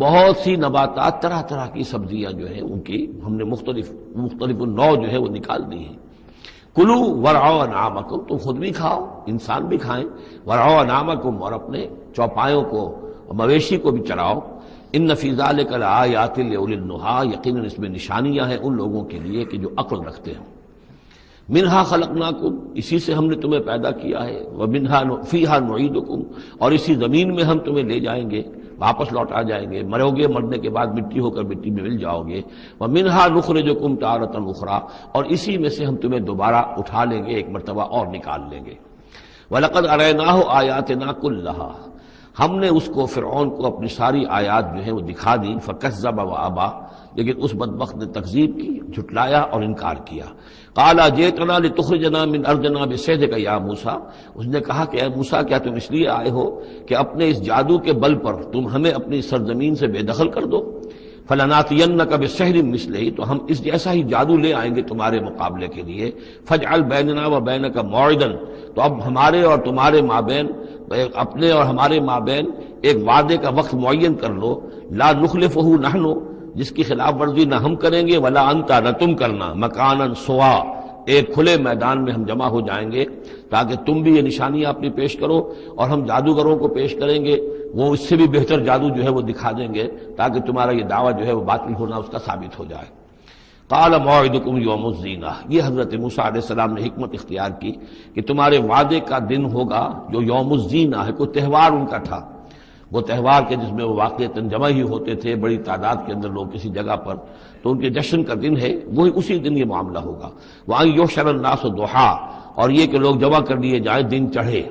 بہت سی نباتات، طرح طرح کی سبزیاں جو ہیں ان کی ہم نے مختلف نوع جو ہے وہ نکال دی ہیں۔ کلو ورعوا انعامکم، تم خود بھی کھاؤ، انسان بھی کھائیں، ورعوا انعامکم، اور اپنے چوپایوں کو مویشی کو بھی چراؤ۔ ان فی ذلک لآیات لأولی النہی، یقیناً اس میں نشانیاں ہیں ان لوگوں کے لیے کہ جو عقل رکھتے ہیں۔ منہا خلقناکم، اسی سے ہم نے تمہیں پیدا کیا ہے، ومنہا فیہا نعیدکم، اور اسی زمین میں ہم تمہیں لے جائیں گے، واپس لوٹا جائیں گے، مرو گے، مرنے کے بعد مٹی ہو کر مٹی میں مل جاؤ گے۔ ومنہا نخرجکم تارۃ اخری، اور اسی میں سے ہم تمہیں دوبارہ اٹھا لیں گے، ایک مرتبہ اور نکال لیں گے۔ وَلَقَدْ أَرَيْنَاهُ آيَاتِنَا كُلَّهَا، ہم نے اس کو فرعون کو اپنی ساری آیات جو ہیں وہ دکھا دی، فَكَذَّبَ وَأَبَى، لیکن اس بدبخت نے تکذیب کی، جھٹلایا اور انکار کیا۔ قَالَ جِئْتَنَا لِتُخْرِجَنَا مِنْ أَرْضِنَا بِسِحْرِكَ يَا موسیٰ، اس نے کہا کہ اے موسیٰ کیا تم اس لیے آئے ہو کہ اپنے اس جادو کے بل پر تم ہمیں اپنی سرزمین سے بے دخل کر دو؟ فَلَنَأْتِيَنَّكَ بِسِحْرٍ مِّثْلِهِ، تو ہم اس جیسا ہی جادو لے آئیں گے تمہارے مقابلے کے لیے۔ فَاجْعَلْ بَيْنَنَا وَبَيْنَكَ مَوْعِدًا، تو اب ہمارے اور تمہارے مابین، اپنے اور ہمارے مابین ایک وعدے کا وقت معین کر لو، لا نخلفہ نحن، جس کی خلاف ورزی نہ ہم کریں گے، ولا انت، نہ تم کرنا، مکانن سوا، ایک کھلے میدان میں ہم جمع ہو جائیں گے تاکہ تم بھی یہ نشانیاں اپنی پیش کرو اور ہم جادوگروں کو پیش کریں گے، وہ اس سے بھی بہتر جادو جو ہے وہ دکھا دیں گے تاکہ تمہارا یہ دعویٰ جو ہے وہ باطل ہونا اس کا ثابت ہو جائے۔ قال موعدکم یوم الزینہ، یہ حضرت موسیٰ علیہ السلام نے حکمت اختیار کی کہ تمہارے وعدے کا دن ہوگا جو یوم الزینہ ہے، کوئی تہوار ان کا تھا، وہ تہوار کے جس میں وہ واقعتاً جمع ہی ہوتے تھے بڑی تعداد کے اندر لوگ کسی جگہ پر، تو ان کے جشن کا دن ہے، وہی اسی دن یہ معاملہ ہوگا۔ وَأَن يُحْشَرَ النَّاسُ ضُحًى، اور یہ کہ لوگ جمع کر لیے جائیں دن چڑھے۔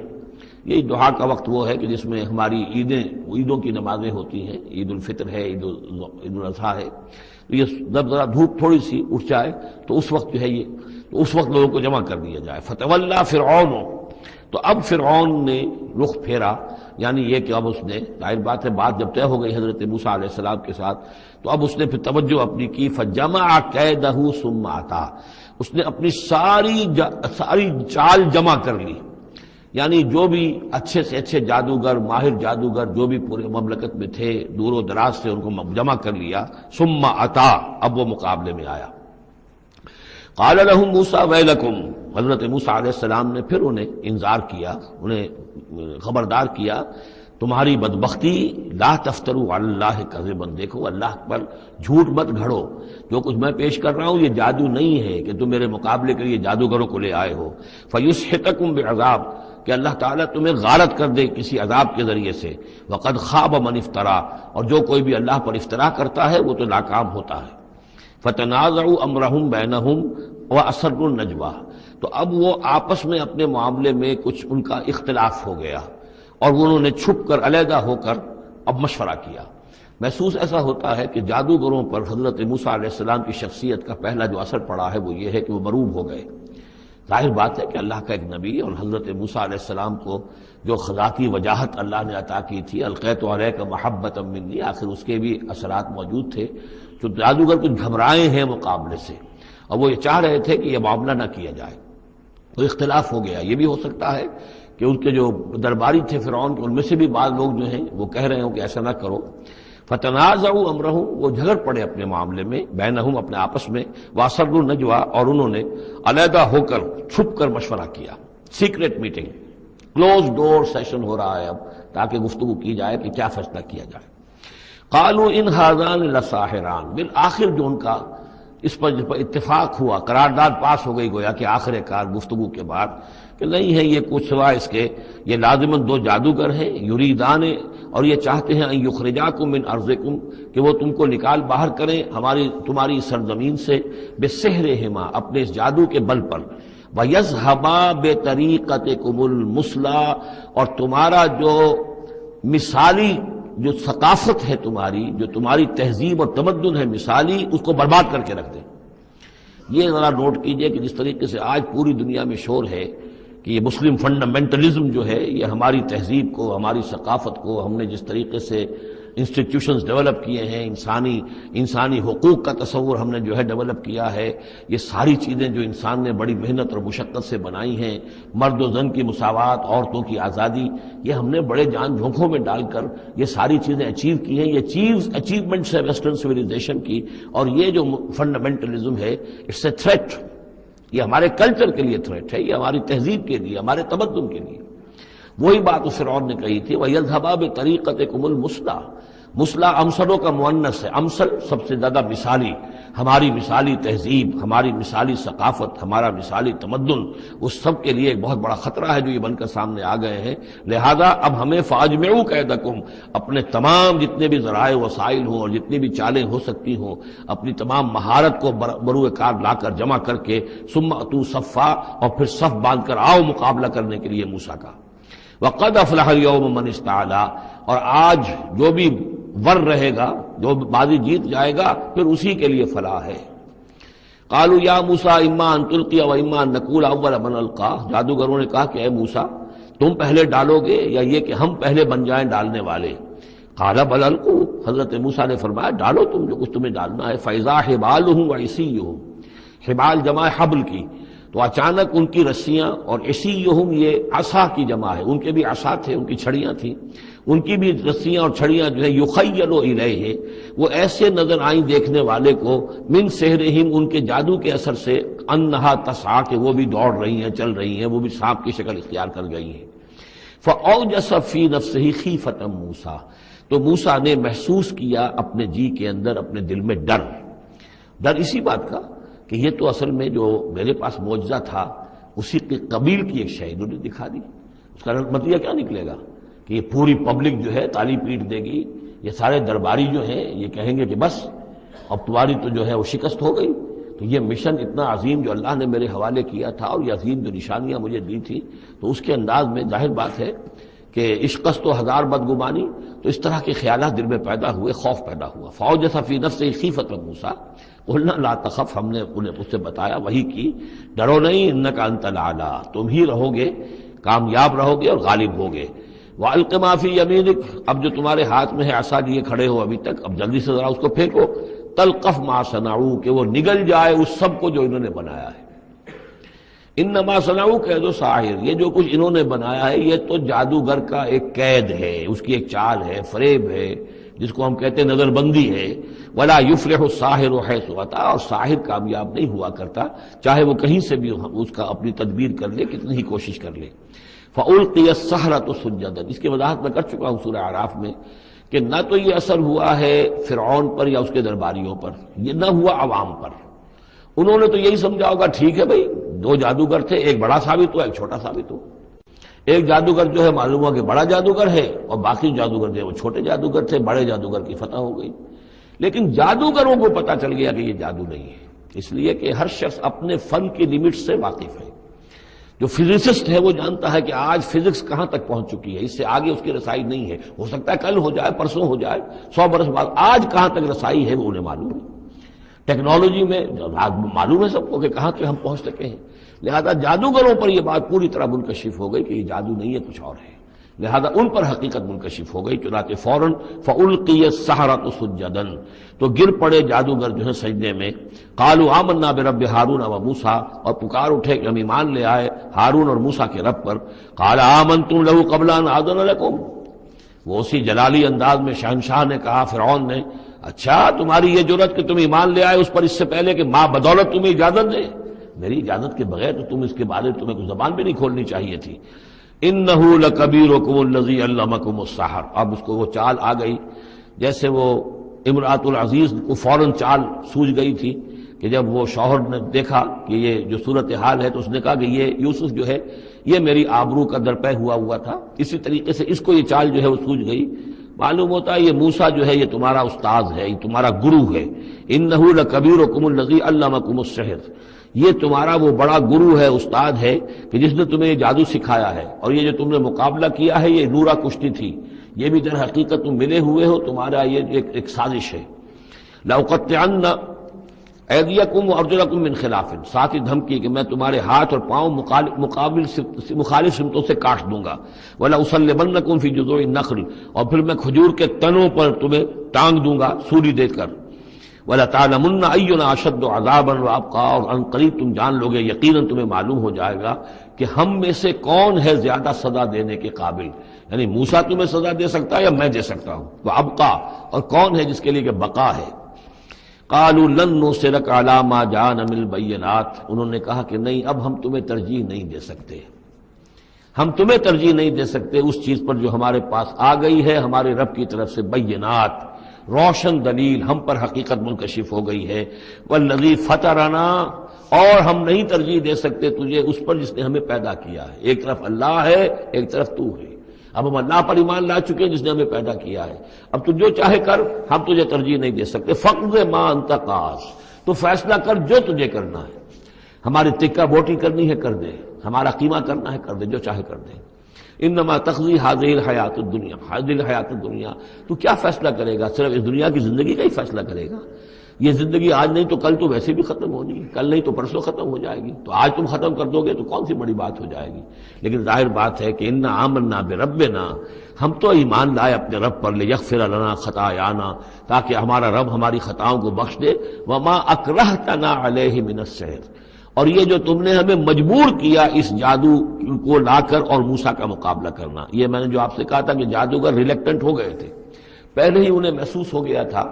یہ دعا کا وقت وہ ہے کہ جس میں ہماری عیدوں کی نمازیں ہوتی ہیں، عید الفطر ہے، عید الاضحیٰ ہے، تو یہ جب ذرا دھوپ تھوڑی سی اٹھ جائے تو اس وقت جو ہے یہ، تو اس وقت لوگوں کو جمع کر دیا جائے۔ فَتَوَلَّىٰ فِرْعَوْنُ، تو اب فرعون نے رخ پھیرا، یعنی یہ کہ اب اس نے، ظاہر بات ہے بات جب طے ہو گئی حضرت موسیٰ علیہ السلام کے ساتھ، تو اب اس نے پھر توجہ اپنی کی، فَجَمَعَ كَيْدَهُ ثُمَّ أَتَىٰ، اس نے اپنی ساری چال جمع کر لی، یعنی جو بھی اچھے سے اچھے جادوگر، ماہر جادوگر جو بھی پورے مملکت میں تھے، دور و دراز سے ان کو جمع کر لیا۔ ثُمَّ أَتَىٰ، اب وہ مقابلے میں آیا۔ قال لهم موسیٰ ویلکم، حضرت موسیٰ علیہ السلام نے پھر انہیں انذار کیا، انہیں خبردار کیا، تمہاری بدبختی، لا تفتروا علی اللہ کذبا، دیکھو اللہ پر جھوٹ مت گھڑو، جو کچھ میں پیش کر رہا ہوں یہ جادو نہیں ہے کہ تم میرے مقابلے کے لیے جادوگروں کو لے آئے ہو۔ فیسحتکم بعذاب، کہ اللہ تعالیٰ تمہیں غارت کر دے کسی عذاب کے ذریعے سے۔ وقد خاب من افترا، اور جو کوئی بھی اللہ پر افترا کرتا ہے وہ تو ناکام ہوتا ہے۔ فتنازعوا امرهم بینہم واسروا النجوى، تو اب وہ آپس میں اپنے معاملے میں کچھ ان کا اختلاف ہو گیا اور انہوں نے چھپ کر، علیحدہ ہو کر اب مشورہ کیا۔ محسوس ایسا ہوتا ہے کہ جادوگروں پر حضرت موسیٰ علیہ السلام کی شخصیت کا پہلا جو اثر پڑا ہے وہ یہ ہے کہ وہ مروب ہو گئے۔ ظاہر بات ہے کہ اللہ کا ایک نبی اور حضرت موسیٰ علیہ السلام کو جو ذاتی وجاہت اللہ نے عطا کی تھی، القیت علیک محبۃ منی، آخر اس کے بھی اثرات موجود تھے، جو جادوگر کچھ گھبرائے ہیں مقابلے سے، اور وہ یہ چاہ رہے تھے کہ یہ معاملہ نہ کیا جائے، تو اختلاف ہو گیا۔ یہ بھی ہو سکتا ہے کہ ان کے جو درباری تھے فرعون کے، ان میں سے بھی بعض لوگ جو ہیں وہ کہہ رہے ہوں کہ ایسا نہ کرو، فتنازعوا امرہم، وہ جھگڑ پڑے اپنے معاملے میں، بینہم، اپنے آپس میں، واسروا النجوی، اور انہوں نے علیحدہ ہو کر چھپ کر مشورہ کیا، سیکریٹ میٹنگ، کلوز ڈور سیشن ہو رہا ہے اب، تاکہ گفتگو کی جائے کہ کیا فیصلہ کیا جائے۔ قالوا ان ھذان لساحران، بالآخر جو ان کا اس پر اتفاق ہوا، قرارداد پاس ہو گئی گویا کہ آخر کار گفتگو کے بعد، کہ نہیں ہے یہ کچھ سوا اس کے، یہ لازماً دو جادوگر ہیں، یریدان، اور یہ چاہتے ہیں ان یخرجاکم من ارضکم، کہ وہ تم کو نکال باہر کریں تمہاری سرزمین سے، بسحرہما، اپنے اس جادو کے بل پر، ویذھبا بطریقتکم المثلی، اور تمہارا جو مثالی جو ثقافت ہے تمہاری، جو تمہاری تہذیب اور تمدن ہے مثالی، اس کو برباد کر کے رکھ دیں۔ یہ ذرا نوٹ کیجئے کہ جس طریقے سے آج پوری دنیا میں شور ہے کہ یہ مسلم فنڈامنٹلزم جو ہے یہ ہماری تہذیب کو، ہماری ثقافت کو، ہم نے جس طریقے سے انسٹیٹیوشنز ڈیولپ کیے ہیں، انسانی حقوق کا تصور ہم نے جو ہے ڈیولپ کیا ہے، یہ ساری چیزیں جو انسان نے بڑی محنت اور مشقت سے بنائی ہیں، مرد و زن کی مساوات، عورتوں کی آزادی، یہ ہم نے بڑے جان جھونکوں میں ڈال کر یہ ساری چیزیں اچیو کی ہیں، یہ اچیومنٹس ہے ویسٹرن سویلائزیشن کی، اور یہ جو فنڈامنٹلزم ہے اٹس اے تھریٹ، یہ ہمارے کلچر کے لیے تھریٹ ہے، یہ ہماری تہذیب کے لیے، ہمارے تمدن کے لیے۔ وہی بات اس فرعون نے کہی تھی، وَيَذْهَبَا بِطَرِيقَتِكُمُ الْمُثْلَىٰ، مثلا امثلوں کا مؤنث ہے، امثل سب سے زیادہ مثالی، ہماری مثالی تہذیب، ہماری مثالی ثقافت، ہمارا مثالی تمدن، اس سب کے لیے ایک بہت بڑا خطرہ ہے جو یہ بن کر سامنے آ گئے ہیں۔ لہذا اب ہمیں فَأَجْمِعُوا كَيْدَكُمْ، اپنے تمام جتنے بھی ذرائع وسائل ہوں اور جتنی بھی چالیں ہو سکتی ہوں، اپنی تمام مہارت کو بروئے کار لا کر جمع کر کے، ثُمَّ أْتُوا صَفًّا، اور پھر صف باندھ کر آؤ مقابلہ کرنے کے لیے موسیٰ کا۔ وَقَدْ أَفْلَحَ الْيَوْمَ مَنِ اسْتَعْلَىٰ، اور آج جو بھی ور رہے گا، جو بازی جیت جائے گا، پھر اسی کے لیے فلاح ہے۔ قالوا یا موسیٰ اما ان تلقی و اما ان نکون اول من القا، جادوگروں نے کہا کہ اے موسیٰ تم پہلے ڈالو گے یا یہ کہ ہم پہلے بن جائیں ڈالنے والے؟ قال بل القوا، حضرت موسیٰ نے فرمایا ڈالو تم جو کچھ تمہیں ڈالنا ہے۔ فاذا حبالهم وعصیهم، حبال جمع ہے حبل کی، تو اچانک ان کی رسیاں، اور عصیہم یہ عصا کی جمع ہے، ان کے بھی عصا تھے، ان کی چھڑیاں تھیں، ان کی بھی رسیاں اور چھڑیاں جو ہے یخیل الیہ، وہ ایسے نظر آئیں دیکھنے والے کو، من سحرہم، ان کے جادو کے اثر سے، انہا تسعی، کہ وہ بھی دوڑ رہی ہیں، چل رہی ہیں، وہ بھی سانپ کی شکل اختیار کر گئی ہیں۔ فاوجس فی نفسہ خیفۃ موسیٰ، تو موسیٰ نے محسوس کیا اپنے جی کے اندر، اپنے دل میں ڈر اسی بات کا کہ یہ تو اصل میں جو میرے پاس معجزہ تھا اسی کے قبیل کی ایک شے انہوں نے دکھا دی، اس کا نتیجہ کیا نکلے گا کہ یہ پوری پبلک جو ہے تالی پیٹ دے گی، یہ سارے درباری جو ہیں یہ کہیں گے کہ بس اب تمہاری تو جو ہے وہ شکست ہو گئی۔ تو یہ مشن اتنا عظیم جو اللہ نے میرے حوالے کیا تھا، اور یہ عظیم جو نشانیاں مجھے دی تھی، تو اس کے انداز میں ظاہر بات ہے کہ عشقست و ہزار بدگمانی، تو اس طرح کے خیالات دل میں پیدا ہوئے، خوف پیدا ہوا۔ فاوجس فی نفسہ خیفۃ موسیٰ، قلنا لا تخف، ہم نے انہیں اس سے بتایا، وہی کی، ڈرو نہیں، انک انت الاعلی، تم ہی رہو گے، کامیاب رہو گے اور غالب ہوگے۔ وَأَلْقِ مَا فِي يَمِينِكَ، اب جو تمہارے ہاتھ میں ہے عصا لیے کھڑے ہو ابھی تک، اب جلدی سے ذرا اس کو پھینکو، تلقف ما صنعوا، کہ وہ نگل جائے اس سب کو جو انہوں نے بنایا ہے۔ انما صنعوا کید ساحر، یہ جو کچھ انہوں نے بنایا ہے یہ تو جادوگر کا ایک قید ہے، اس کی ایک چال ہے، فریب ہے، جس کو ہم کہتے ہیں نظر بندی ہے۔ ولا یفلح الساحر حیث اتی، اور ساحر کامیاب نہیں ہوا کرتا چاہے وہ کہیں سے بھی اس کا اپنی تدبیر کر لے، کتنی ہی کوشش کر لے۔ فَأُلْقِيَ السَّحَرَةُ سُجَّدًا، اس کی وضاحت میں کر چکا ہوں سورہ اعراف میں کہ نہ تو یہ اثر ہوا ہے فرعون پر یا اس کے درباریوں پر، یہ نہ ہوا عوام پر۔ انہوں نے تو یہی سمجھا ہوگا ٹھیک ہے بھائی، دو جادوگر تھے، ایک بڑا ثابت ہوا، ایک چھوٹا ثابت ہوا۔ ایک جادوگر جو ہے معلوم ہوا کہ بڑا جادوگر ہے، اور باقی جادوگر جو ہے وہ چھوٹے جادوگر تھے، بڑے جادوگر کی فتح ہو گئی۔ لیکن جادوگروں کو پتا چل گیا کہ یہ جادو نہیں ہے، اس لیے کہ ہر شخص اپنے فن کی لمٹ سے واقف ہے۔ جو فزسسٹ ہے وہ جانتا ہے کہ آج فزکس کہاں تک پہنچ چکی ہے، اس سے آگے اس کی رسائی نہیں ہے، ہو سکتا ہے کل ہو جائے، پرسوں ہو جائے، 100 برس بعد، آج کہاں تک رسائی ہے وہ انہیں معلوم ہے۔ ٹیکنالوجی میں معلوم ہے سب کو کہ کہاں تک ہم پہنچ سکے ہیں، لہذا جادوگروں پر یہ بات پوری طرح منکشف ہو گئی کہ یہ جادو نہیں ہے، کچھ اور ہے، لہذا ان پر حقیقت منکشف ہو گئی، چنانچہ فوراً فَأُلْقِيَ السَّحَرَةُ سُجَّدًا، تو گر پڑے جادوگر جو ہیں سجدے میں. قَالُوا آمَنَّا بِرَبِّ ہارون وموسیٰ، اور پکار اٹھے کہ ہم ایمان لے آئے ہارون اور موسیٰ کے رب پر. قَالَ آمَنْتُمْ لَهُ قَبْلَ أَنْ آذَنَ لَكُمْ، وہ اسی جلالی انداز میں شہنشاہ نے کہا فرعون نے، اچھا تمہاری یہ جرأت کہ تم ایمان لے آئے اس پر اس سے پہلے کہ ماں بدولت تمہیں اجازت دے؟ میری اجازت کے بغیر تو تم اس کے بارے میں تمہیں کوئی زبان بھی نہیں کھولنی چاہیے تھی. اِنَّهُ لَكَبِيرُكُمُ الَّذِي عَلَّمَكُمُ السِّحْرَ، اب اس کو وہ چال آ گئی جیسے وہ امرأۃ العزیز کو فوراً چال سوجھ گئی تھی کہ جب وہ شوہر نے دیکھا کہ یہ جو صورتحال ہے تو اس نے کہا کہ یہ یوسف جو ہے یہ میری آبرو کا درپے ہوا تھا. اسی طریقے سے اس کو یہ چال جو ہے وہ سوجھ گئی. معلوم ہوتا ہے یہ موسیٰ جو ہے یہ تمہارا استاد ہے، یہ تمہارا گرو ہے. اِنَّهُ لَكَبِيرُكُمُ الَّذِي عَلَّمَكُمُ السِّحْرَ، یہ تمہارا وہ بڑا گرو ہے، استاد ہے کہ جس نے تمہیں یہ جادو سکھایا ہے، اور یہ جو تم نے مقابلہ کیا ہے یہ نورا کشتی تھی، یہ بھی در حقیقت تم ملے ہوئے ہو، تمہارا یہ ایک سازش ہے. لَأُقَطِّعَنَّ أَيْدِيَكُمْ وَأَرْجُلَكُمْ مِنْ خِلَافٍ، ساتھ ہی دھمکی کہ میں تمہارے ہاتھ اور پاؤں مخالف سمتوں سے کاٹ دوں گا. وَلَأُصَلِّبَنَّكُمْ فِي جُذُوعِ النَّخْلِ، اور پھر میں کھجور کے تنوں پر تمہیں ٹانگ دوں گا سولی دے کر. وَلَتَعْلَمُنَّ أَيُّنَا أَشَدُّ عَذَابًا وَأَبْقَىٰ، اور ان قریب تم جان لوگے، یقیناً تمہیں معلوم ہو جائے گا کہ ہم میں سے کون ہے زیادہ سزا دینے کے قابل. یعنی موسیٰ تمہیں سزا دے سکتا ہے یا میں دے سکتا ہوں، وَأَبْقَىٰ، اور کون ہے جس کے لیے کہ بقا ہے. قَالُوا لَن نُّؤْثِرَكَ عَلَىٰ مَا جَاءَنَا مِنَ الْبَيِّنَاتِ، انہوں نے کہا کہ نہیں، اب ہم تمہیں ترجیح نہیں دے سکتے، ہم تمہیں ترجیح نہیں دے سکتے اس چیز پر جو ہمارے پاس آ گئی ہے ہمارے رب کی طرف سے، بینات، روشن دلیل ہم پر حقیقت منکشف ہو گئی ہے. والذی فطرنا، اور ہم نہیں ترجیح دے سکتے تجھے اس پر جس نے ہمیں پیدا کیا ہے. ایک طرف اللہ ہے، ایک طرف تو ہے. اب ہم اللہ پر ایمان لا چکے ہیں جس نے ہمیں پیدا کیا ہے. اب تو جو چاہے کر، ہم تجھے ترجیح نہیں دے سکتے. فقض ما انت قاض، تو فیصلہ کر جو تجھے کرنا ہے. ہماری تکہ بوٹی کرنی ہے کر دے، ہمارا قیمہ کرنا ہے کر دے، جو چاہے کر دے. انما تقضی هذه الحیات الدنیا، هذه الحیات الدنیا، تو کیا فیصلہ کرے گا؟ صرف اس دنیا کی زندگی کا ہی فیصلہ کرے گا. یہ زندگی آج نہیں تو کل تو ویسے بھی ختم ہونی ہے، کل نہیں تو پرسوں ختم ہو جائے گی. تو آج تم ختم کر دو گے تو کون سی بڑی بات ہو جائے گی. لیکن ظاہر بات ہے کہ انا آمنا بربنا، ہم تو ایمان لائے اپنے رب پر، لیغفر لنا خطایانا، تاکہ ہمارا رب ہماری خطاؤں کو بخش دے. وما اکرہتنا علیہ من السحر، اور یہ جو تم نے ہمیں مجبور کیا اس جادو کو لا کر اور موسیٰ کا مقابلہ کرنا. یہ میں نے جو آپ سے کہا تھا کہ جادوگر ریلیکٹنٹ ہو گئے تھے، پہلے ہی انہیں محسوس ہو گیا تھا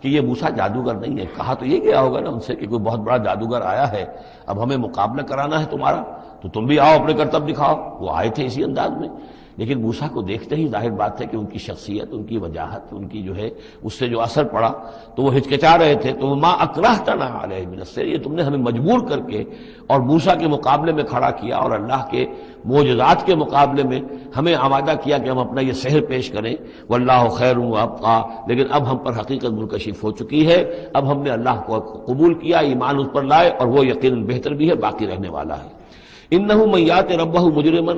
کہ یہ موسیٰ جادوگر نہیں ہے. کہا تو یہ گیا ہوگا نا ان سے کہ کوئی بہت بڑا جادوگر آیا ہے، اب ہمیں مقابلہ کرانا ہے تمہارا، تو تم بھی آؤ اپنے کرتب دکھاؤ. وہ آئے تھے اسی انداز میں. لیکن موسیٰ کو دیکھتے ہی ظاہر بات ہے کہ ان کی شخصیت، ان کی وجاہت، ان کی جو ہے اس سے جو اثر پڑا تو وہ ہچکچا رہے تھے. تو ما اکرہتنا علیہ من السحر، یہ تم نے ہمیں مجبور کر کے اور موسیٰ کے مقابلے میں کھڑا کیا اور اللہ کے معجزات کے مقابلے میں ہمیں آمادہ کیا کہ ہم اپنا یہ سحر پیش کریں. واللہ خیر وابقیٰ، لیکن اب ہم پر حقیقت منکشف ہو چکی ہے. اب ہم نے اللہ کو قبول کیا، ایمان اس پر لائے، اور وہ یقیناً بہتر بھی ہے، باقی رہنے والا ہے. انہ من یات ربہ مجرما،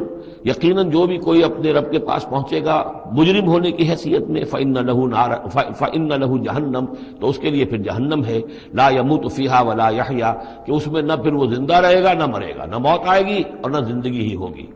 یقیناً جو بھی کوئی اپنے رب کے پاس پہنچے گا مجرم ہونے کی حیثیت میں، فإن لہ جہنم، تو اس کے لیے پھر جہنم ہے. لا یموت فیہا ولا یحیا، کہ اس میں نہ پھر وہ زندہ رہے گا نہ مرے گا، نہ موت آئے گی اور نہ زندگی ہی ہوگی.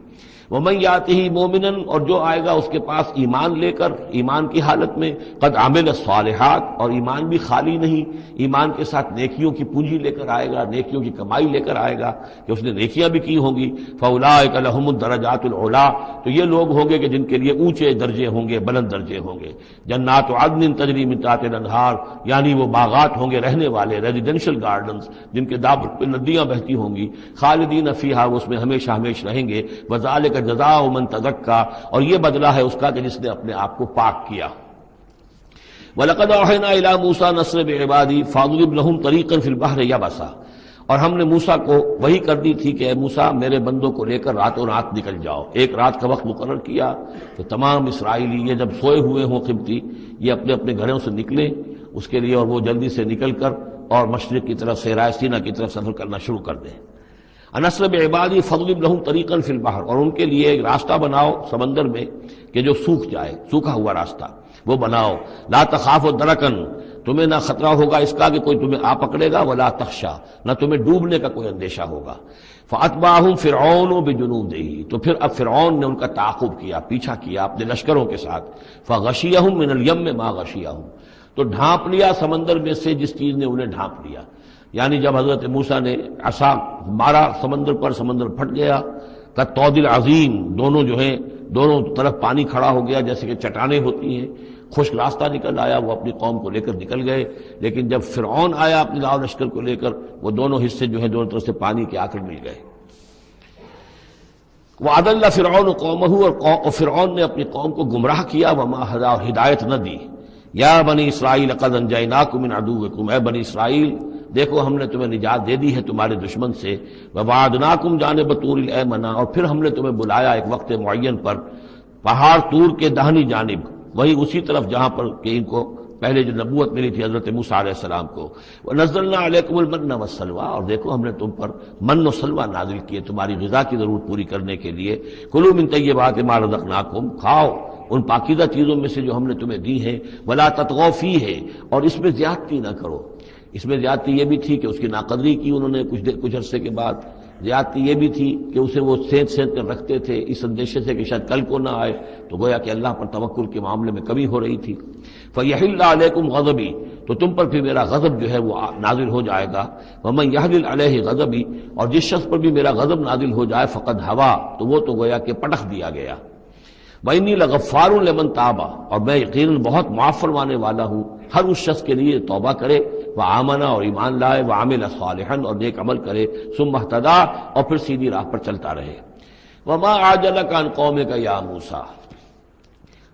ومن یاتہ مومنا، اور جو آئے گا اس کے پاس ایمان لے کر، ایمان کی حالت میں، قد عمل الصالحات، اور ایمان بھی خالی نہیں، ایمان کے ساتھ نیکیوں کی پونجی لے کر آئے گا، نیکیوں کی کمائی لے کر آئے گا کہ اس نے نیکیاں بھی کی ہوں گی. فاولئک لهم الدرجات العلی، تو یہ لوگ ہوں گے کہ جن کے لیے اونچے درجے ہوں گے، بلند درجے ہوں گے. جنات عدن تجری من تحتها الانہار، یعنی وہ باغات ہوں گے رہنے والے، ریزیڈینشل گارڈنز جن کے دامن پہ ندیاں بہتی ہوں گی. خالدین فیہا، وہ اس میں ہمیشہ ہمیشہ رہیں گے. وذالک جزاء من تزکا، اور یہ بدلہ ہے اس کا کہ جس نے اپنے آپ کو پاک کیا. وَلَقَدْ أَوْحَيْنَا إِلَىٰ مُوسَىٰ نَصْرِ بِعِبَادِي فَاضْرِبْ لَهُمْ طَرِيقًا فِي الْبَحْرِ يَبَسًا، اور ہم نے موسیٰ کو وہی کر دی تھی کہ اے موسیٰ میرے بندوں کو لے کر راتوں رات نکل جاؤ. ایک رات کا وقت مقرر کیا کہ تمام اسرائیلی یہ جب سوئے ہوئے ہوں قبطی، یہ اپنے اپنے گھروں سے نکلیں اس کے لیے، اور وہ جلدی سے نکل کر اور مشرق کی طرف سے رائے سینا کی طرف سفر کرنا شروع کر دیں. نصر بعبادی فضرب لهم طریقا فی البحر، اور ان کے لیے ایک راستہ بناؤ سمندر میں کہ جو سوکھ جائے، سوکھا ہوا راستہ وہ بناؤ. لا تخاف درکن، تمہیں نہ خطرہ ہوگا اس کا کہ کوئی تمہیں آ پکڑے گا، ولا تخشا، نہ تمہیں ڈوبنے کا کوئی اندیشہ ہوگا۔ فاتبعہم فرعون بجنودہ، تو پھر اب فرعون نے ان کا تعاقب کیا، پیچھا کیا اپنے لشکروں کے ساتھ۔ فغشیہم من الیم ما غشیہم، تو ڈھانپ لیا سمندر میں سے جس چیز نے انہیں ڈھانپ لیا، یعنی جب حضرت موسیٰ نے عصا مارا سمندر پر، سمندر پھٹ گیا، کالطود العظیم، دونوں جو ہیں دونوں طرف پانی کھڑا ہو گیا جیسے کہ چٹانیں ہوتی ہیں، خشک راستہ نکل آیا، وہ اپنی قوم کو لے کر نکل گئے۔ لیکن جب فرعون آیا اپنے لاؤ لشکر کو لے کر، وہ دونوں حصے جو ہیں دونوں طرف سے پانی کے آ کر مل گئے۔ وَأَضَلَّ فِرْعَوْنُ قَوْمَهُ، اور فرعون نے اپنی قوم کو گمراہ کیا، وَمَا هَدَىٰ، اور ہدایت نہ دی۔ یا بنی اسرائیل قد انجیناکم من عدوکم، اے بنی اسرائیل دیکھو ہم نے تمہیں نجات دے دی ہے تمہارے دشمن سے۔ وَوَعَدْنَاكُمْ جَانِبَ طُورِ الْأَيْمَنَ، اور پھر ہم نے تمہیں بلایا ایک وقت معین پر پہاڑ طور کے داہنی جانب، وہی اسی طرف جہاں پر کہ ان کو پہلے جو نبوت ملی تھی حضرت موسیٰ علیہ السلام کو۔ وَنَزَّلْنَا عَلَيْكُمُ الْمَنَّ وَالسَّلْوَىٰ، اور دیکھو ہم نے تم پر من و سلوہ نازل کیے تمہاری غذا کی ضرورت پوری کرنے کے لیے۔ کُلُوا مِن طَیِّبَاتِ مَا رَزَقْنَاکُمْ، کھاؤ ان پاکیزہ چیزوں میں سے جو ہم نے تمہیں دی ہیں۔ وَلَا تَطْغَوْا فِیہِ، اور اس میں زیادتی نہ کرو۔ اس میں زیادتی یہ بھی تھی کہ اس کی ناقدری کی انہوں نے کچھ عرصے کے بعد، زیادتی یہ بھی تھی کہ اسے وہ سینت کر رکھتے تھے اس اندیشے سے کہ شاید کل کو نہ آئے، تو گویا کہ اللہ پر توکل کے معاملے میں کمی ہو رہی تھی۔ فَيَحِلَّ عَلَيْكُمْ غَضَبِي، تو تم پر بھی میرا غضب جو ہے وہ نازل ہو جائے گا۔ وَمَن يَحْلِلْ عَلَيْهِ غَضَبِي، اور جس شخص پر بھی میرا غضب نازل ہو جائے، فقد ہوا، تو وہ تو گویا کہ پٹخ دیا گیا۔ وَإِنِّي لَغَفَّارٌ لِمَن تَابَ، اور میں یقیناً بہت معاف فرمانے والا ہوں ہر اس شخص کے لیے توبہ کرے، وآمن، اور ایمان لائے، وعمل صالحا، اور نیک عمل کرے، ثم اہتدی، اور پھر سیدھی راہ پر چلتا رہے۔ وما عجلک عن قومک یا موسیٰ،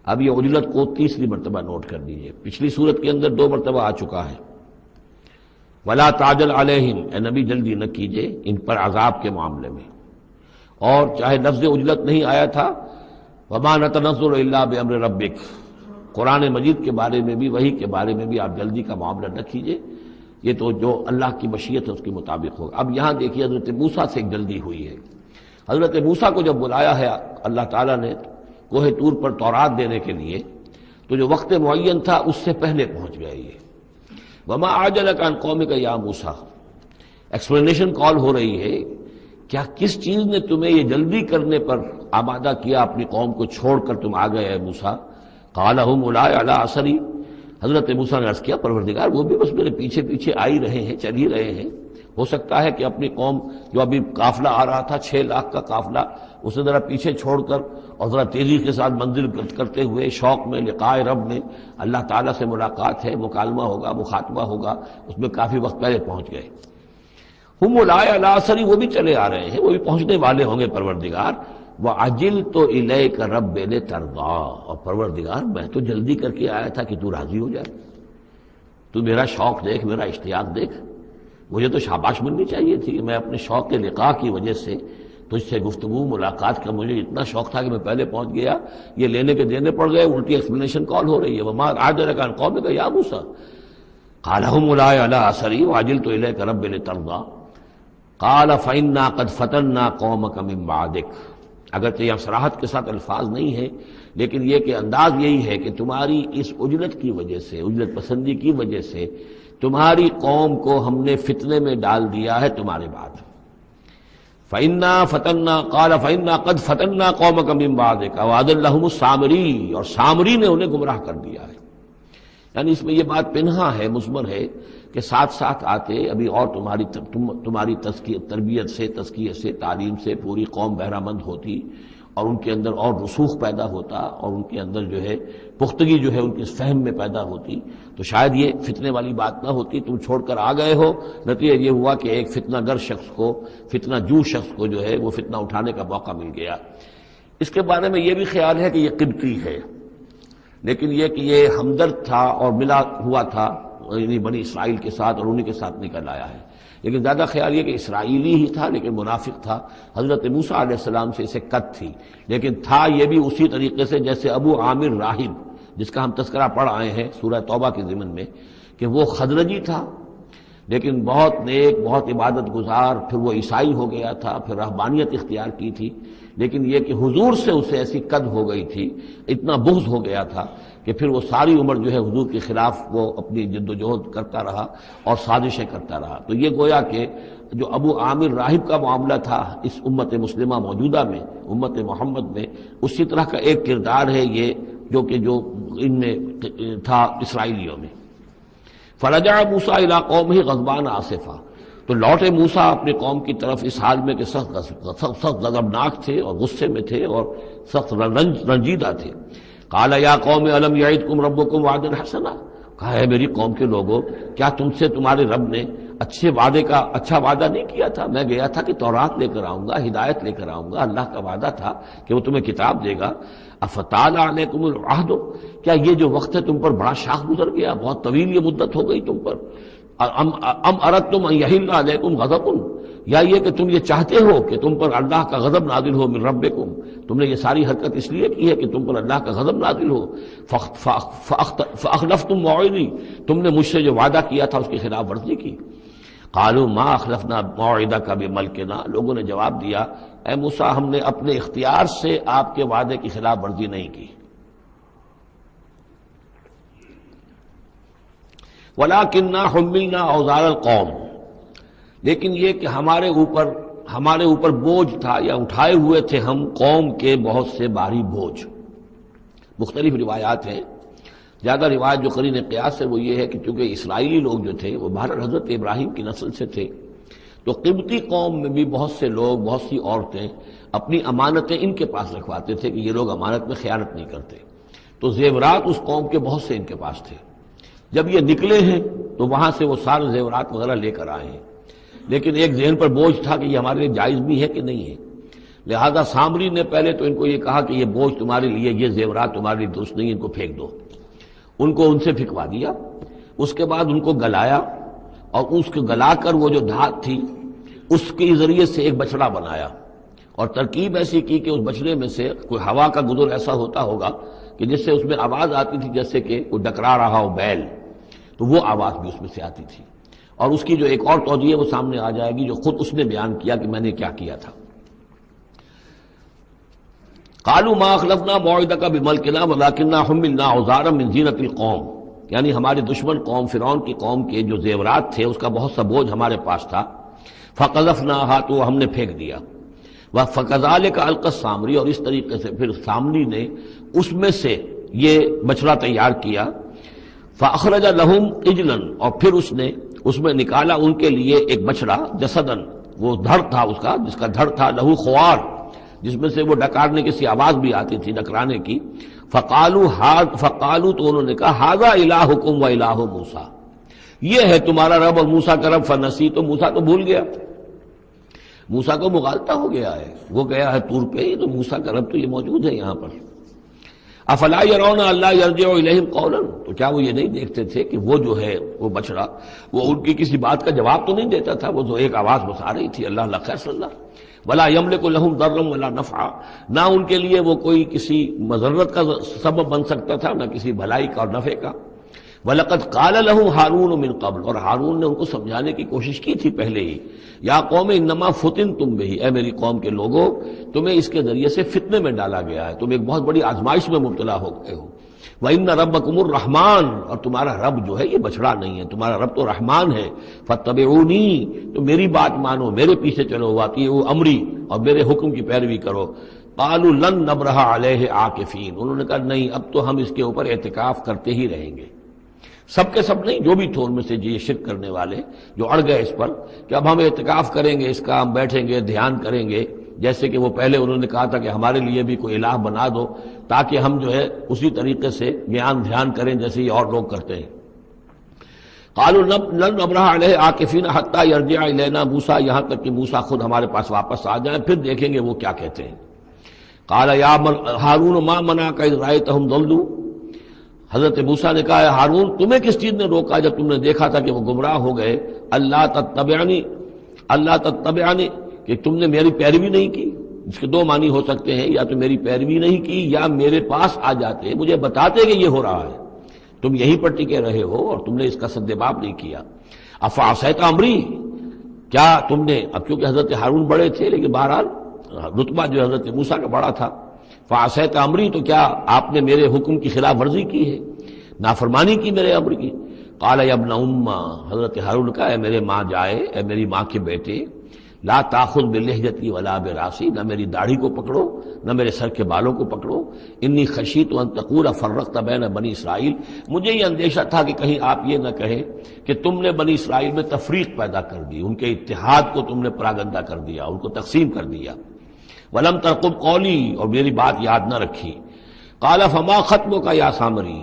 اب یہ عجلت کو تیسری مرتبہ نوٹ کر دیجئے، پچھلی صورت کے اندر 2 مرتبہ آ چکا ہے۔ ولا تعجل علیہم، اے نبی جلدی نہ کیجئے ان پر عذاب کے معاملے میں، اور چاہے لفظ عجلت نہیں آیا تھا، وما نتنزل الا بامر ربک، قرآن مجید کے بارے میں بھی، وحی کے بارے میں بھی آپ جلدی کا معاملہ نہ کیجئے، یہ تو جو اللہ کی مشیت ہے اس کے مطابق ہوگا۔ اب یہاں دیکھیے حضرت موسیٰ سے ایک جلدی ہوئی ہے۔ حضرت موسیٰ کو جب بلایا ہے اللہ تعالیٰ نے کوہ طور پر تورات دینے کے لیے، تو جو وقت معین تھا اس سے پہلے پہنچ گئے یہ۔ وما عجلک عن قومک یا موسیٰ، ایکسپلینیشن کال ہو رہی ہے، کیا کس چیز نے تمہیں یہ جلدی کرنے پر آمادہ کیا، اپنی قوم کو چھوڑ کر تم آ گئے اے موسیٰ؟ قال هم اولئک علی اثری، حضرت موسیٰ نے عرض کیا پروردگار وہ بھی بس میرے پیچھے پیچھے آ ہی رہے ہیں، چل ہی رہے ہیں۔ ہو سکتا ہے کہ اپنی قوم جو ابھی قافلہ آ رہا تھا 6 لاکھ کا قافلہ، اسے ذرا پیچھے چھوڑ کر اور ذرا تیزی کے ساتھ منزل کرتے ہوئے شوق میں، لقاء رب میں، اللہ تعالیٰ سے ملاقات ہے، مکالمہ ہوگا، مخاطبہ ہوگا، اس میں کافی وقت پہلے پہنچ گئے۔ ہم اولئک علی اثری، وہ بھی چلے آ رہے ہیں، وہ بھی پہنچنے والے ہوں گے پروردگار۔ وَعَجِلْتُ إِلَيْكَ رَبِّ لِتَرْضَىٰ، اور پروردگار میں تو جلدی کر کے آیا تھا کہ تو راضی ہو جائے، تو میرا شوق دیکھ، میرا اشتیاق دیکھ، مجھے تو شاباش ملنی چاہیے تھی کہ میں اپنے شوق کے لقاء کی وجہ سے تجھ سے گفتگو ملاقات کا مجھے اتنا شوق تھا کہ میں پہلے پہنچ گیا، یہ لینے کے دینے پڑ گئے، الٹی ایکسپلینیشن کال ہو رہی ہے۔ وَمَا عَجَلَكَ عَنْ قَوْمِكَ يَا مُوسَىٰ قَالَ هُمْ أُولَئِكَ عَلَىٰ أَثَرِي وَعَجِلْتُ إِلَيْكَ رَبِّ لِتَرْضَىٰ قَالَ فَإِنَّا قَدْ فَتَنَّا قَوْمَكَ مِن بَعْدِكَ، اگرچہ یہ صراحت کے ساتھ الفاظ نہیں ہے، لیکن یہ کہ انداز یہی ہے کہ تمہاری اس عجلت کی وجہ سے، عجلت پسندی کی وجہ سے تمہاری قوم کو ہم نے فتنے میں ڈال دیا ہے تمہارے بعد۔ فَإِنَّا فَتَنَّا قَالَ فَإِنَّا قَدْ فَتَنَّا قَوْمَكَ مِن بَعْدِكَ وَأَضَلَّهُمُ السَّامِرِيُّ، اور سامری نے انہیں گمراہ کر دیا ہے۔ یعنی اس میں یہ بات پنہا ہے، مضمر ہے کہ ساتھ ساتھ آتے ابھی اور تمہاری تربیت سے، تزکیے سے، تعلیم سے پوری قوم بہرہ مند ہوتی، اور ان کے اندر اور رسوخ پیدا ہوتا، اور ان کے اندر جو ہے پختگی جو ہے ان کے فہم میں پیدا ہوتی، تو شاید یہ فتنے والی بات نہ ہوتی۔ تم چھوڑ کر آ گئے ہو، نتیجہ یہ ہوا کہ ایک فتنہ گر شخص کو، فتنہ جو شخص کو جو ہے وہ فتنہ اٹھانے کا موقع مل گیا۔ اس کے بارے میں یہ بھی خیال ہے کہ یہ قبطی ہے، لیکن یہ کہ یہ ہمدرد تھا اور ملا ہوا تھا یعنی بنی اسرائیل کے ساتھ، اور انہی کے ساتھ نکل آیا ہے، لیکن زیادہ خیال یہ کہ اسرائیلی ہی تھا لیکن منافق تھا۔ حضرت موسیٰ علیہ السلام سے اسے قط تھی، لیکن تھا یہ بھی اسی طریقے سے جیسے ابو عامر راہب، جس کا ہم تذکرہ پڑھ آئے ہیں سورہ توبہ کے ضمن میں، کہ وہ خزرجی تھا، لیکن بہت نیک، بہت عبادت گزار، پھر وہ عیسائی ہو گیا تھا، پھر رہبانیت اختیار کی تھی، لیکن یہ کہ حضور سے اسے ایسی قد ہو گئی تھی، اتنا بغض ہو گیا تھا کہ پھر وہ ساری عمر جو ہے حضور کے خلاف وہ اپنی جد و جہد کرتا رہا اور سازشیں کرتا رہا۔ تو یہ گویا کہ جو ابو عامر راہب کا معاملہ تھا اس امت مسلمہ موجودہ میں، امت محمد میں، اسی طرح کا ایک کردار ہے یہ جو ان میں تھا اسرائیلیوں میں۔ فرجع موسیٰ الی قومہ غضبان آسفا، تو لوٹے موسیٰ اپنے قوم کی طرف اس حال میں کہ سخت غضبناک تھے اور غصے میں تھے اور سخت رنجیدہ تھے۔ قال یا قوم الم یعدکم ربکم وعدا حسنا، کہا ہے میری قوم کے لوگوں، کیا تم سے تمہارے رب نے اچھا وعدہ نہیں کیا تھا؟ میں گیا تھا کہ تورات لے کر آؤں گا، ہدایت لے کر آؤں گا، اللہ کا وعدہ تھا کہ وہ تمہیں کتاب دے گا۔ افتال علیکم العہد، کیا یہ جو وقت ہے تم پر بڑا شاخ گزر گیا، بہت طویل یہ مدت ہو گئی تم پر؟ ام اردتم ان یحل علیکم غضب، یا یہ کہ تم یہ چاہتے ہو کہ تم پر اللہ کا غضب نازل ہو من ربکم، تم نے یہ ساری حرکت اس لیے کی ہے کہ تم پر اللہ کا غضب نازل ہو۔ فاخلفتم موعدی، تم نے مجھ سے جو وعدہ کیا تھا اس کی خلاف ورزی کی۔ قالوا ما اخلفنا موعدک بملکنا، لوگوں نے جواب دیا اے موسیٰ ہم نے اپنے اختیار سے آپ کے وعدے کی خلاف ورزی نہیں کی۔ وَلَكِنَّا حُمِّلْنَا أَوْزَارَ الْقَوْمِ، لیکن یہ کہ ہمارے اوپر بوجھ تھا یا اٹھائے ہوئے تھے ہم قوم کے بہت سے بھاری بوجھ۔ مختلف روایات ہیں، زیادہ روایت جو قرین قیاس ہے وہ یہ ہے کہ چونکہ اسرائیلی لوگ جو تھے وہ بہرحال حضرت ابراہیم کی نسل سے تھے، تو قبطی قوم میں بھی بہت سے لوگ، بہت سی عورتیں اپنی امانتیں ان کے پاس رکھواتے تھے کہ یہ لوگ امانت میں خیانت نہیں کرتے، تو زیورات اس قوم کے بہت سے ان کے پاس تھے۔ جب یہ نکلے ہیں تو وہاں سے وہ سارے زیورات وغیرہ لے کر آئے ہیں، لیکن ایک ذہن پر بوجھ تھا کہ یہ ہمارے لیے جائز بھی ہے کہ نہیں ہے، لہذا سامری نے پہلے تو ان کو یہ کہا کہ یہ بوجھ تمہارے لیے، یہ زیورات تمہارے لیے درست نہیں، ان کو پھینک دو۔ ان کو ان سے پھینکوا دیا، اس کے بعد ان کو گلایا، اور اس کو گلا کر وہ جو دھات تھی اس کے ذریعے سے ایک بچڑا بنایا، اور ترکیب ایسی کی کہ اس بچڑے میں سے کوئی ہوا کا گزر ایسا ہوتا ہوگا کہ جس سے اس میں آواز آتی تھی جیسے کہ کوئی ڈکرا رہا ہو بیل، تو وہ آواز بھی اس میں سے آتی تھی۔ اور اس کی جو ایک اور توجیہ وہ سامنے آ جائے گی جو خود اس نے بیان کیا کہ میں نے کیا کیا تھا۔ قالوا ما اخلفنا موعدک بملکنا ولکننا حملنا اوزارا من زینۃ القوم، یعنی ہمارے دشمن قوم فرعون کی قوم کے جو زیورات تھے اس کا بہت سا بوجھ ہمارے پاس تھا۔ فقذفناها، تو ہم نے پھینک دیا۔ فکذلک القی السامری، اور اس طریقے سے پھر سامری نے اس میں سے یہ بچڑا تیار کیا۔ فاخرج لهم عجلا، اور پھر اس نے اس میں نکالا ان کے لیے ایک بچڑا، جسدن، وہ دھڑ تھا اس کا، جس کا دھڑ تھا، لہو خوار، جس میں سے وہ ڈکارنے کی سی آواز بھی آتی تھی، ڈکرانے کی۔ فقالوا، تو انہوں نے کہا ھذا الہکم و الہ موسیٰ، یہ ہے تمہارا رب اور موسیٰ کا رب۔ فنسی، تو موسیٰ تو بھول گیا، موسیٰ کو مغالطہ ہو گیا ہے، وہ گیا ہے طور پہ، تو موسیٰ کا رب تو یہ موجود ہے یہاں پر۔ افلا یرون الا یرجع الیہم قولا، تو کیا وہ یہ نہیں دیکھتے تھے کہ وہ جو ہے وہ بچڑا وہ ان کی کسی بات کا جواب تو نہیں دیتا تھا، وہ تو ایک آواز بس آ رہی تھی، اللہ لا خیر صلی اللہ، ولا یملک لهم ضرا ولا نفعا، نہ ان کے لیے وہ کوئی کسی مضرت کا سبب بن سکتا تھا، نہ کسی بھلائی کا اور نفع کا۔ وَلَقَدْ قَالَ لَهُ هَارُونُ مِنْ قَبْلُ، اور ہارون نے ان کو سمجھانے کی کوشش کی تھی پہلے ہی، یا قوم انما فتنتم بہ، اے میری قوم کے لوگوں تمہیں اس کے ذریعے سے فتنے میں ڈالا گیا ہے، تم ایک بہت بڑی آزمائش میں مبتلا ہو گئے ہو۔ وَإِنَّ رَبَّكُمُ الرَّحْمَٰنُ، اور تمہارا رب جو ہے یہ بچڑا نہیں ہے، تمہارا رب تو رحمان ہے۔ فَاتَّبِعُونِی، تو میری بات مانو، میرے پیچھے چلو، وَأَطِیعُوا أَمْرِی، اور میرے حکم کی پیروی کرو۔ قَالُوا لَن نَّبْرَحَ عَلَیْهِ عَاکِفِینَ، انہوں نے کہا نہیں اب تو ہم اس کے اوپر اعتکاف کرتے ہی رہیں گے۔ سب کے سب نہیں، جو بھی تھے ان میں سے یہ شرک کرنے والے جو اڑ گئے اس پر کہ اب ہم اعتکاف کریں گے، اس کا ہم بیٹھیں گے، دھیان کریں گے، جیسے کہ وہ پہلے انہوں نے کہا تھا کہ ہمارے لیے بھی کوئی الہ بنا دو تاکہ ہم جو ہے اسی طریقے سے دھیان کریں جیسے یہ اور لوگ کرتے ہیں۔ قالوا لن نبرح علیہ عاکفین حتی یرجع الینا موسیٰ، یہاں تک کہ موسیٰ خود ہمارے پاس واپس آ جائیں، پھر دیکھیں گے وہ کیا کہتے ہیں۔ قال یا ہارون ما منعک اذ رأیتہم ضلوا، حضرت موسیٰ نے کہا ہارون تمہیں کس چیز نے روکا جب تم نے دیکھا تھا کہ وہ گمراہ ہو گئے، اللہ تتبعنی، کہ تم نے میری پیروی نہیں کی۔ اس کے دو معنی ہو سکتے ہیں، یا تو میری پیروی نہیں کی یا میرے پاس آ جاتے مجھے بتاتے کہ یہ ہو رہا ہے، تم یہیں پر ٹکے رہے ہو اور تم نے اس کا سدباب نہیں کیا۔ افعصیت امری، کیا تم نے، اب کیونکہ حضرت ہارون بڑے تھے لیکن بہرحال رتبہ جو حضرت موسیٰ کا بڑا تھا، فعصیت امری، تو کیا آپ نے میرے حکم کی خلاف ورزی کی ہے، نافرمانی کی میرے امر کی؟ قال یا ابن ام، حضرت ہارون کا، اے میرے ماں جائے، اے میری ماں کے بیٹے، لا تاخذ بلحیتی ولا براسی، نہ میری داڑھی کو پکڑو نہ میرے سر کے بالوں کو پکڑو، انی خشیت ان تقول فرقت بین بنی اسرائیل، مجھے یہ اندیشہ تھا کہ کہیں آپ یہ نہ کہیں کہ تم نے بنی اسرائیل میں تفریق پیدا کر دی، ان کے اتحاد کو تم نے پراگندہ کر دیا، ان کو تقسیم کر دیا، ولم ترقب قولی، اور میری بات یاد نہ رکھی۔ قال فما خطبک یا سامری،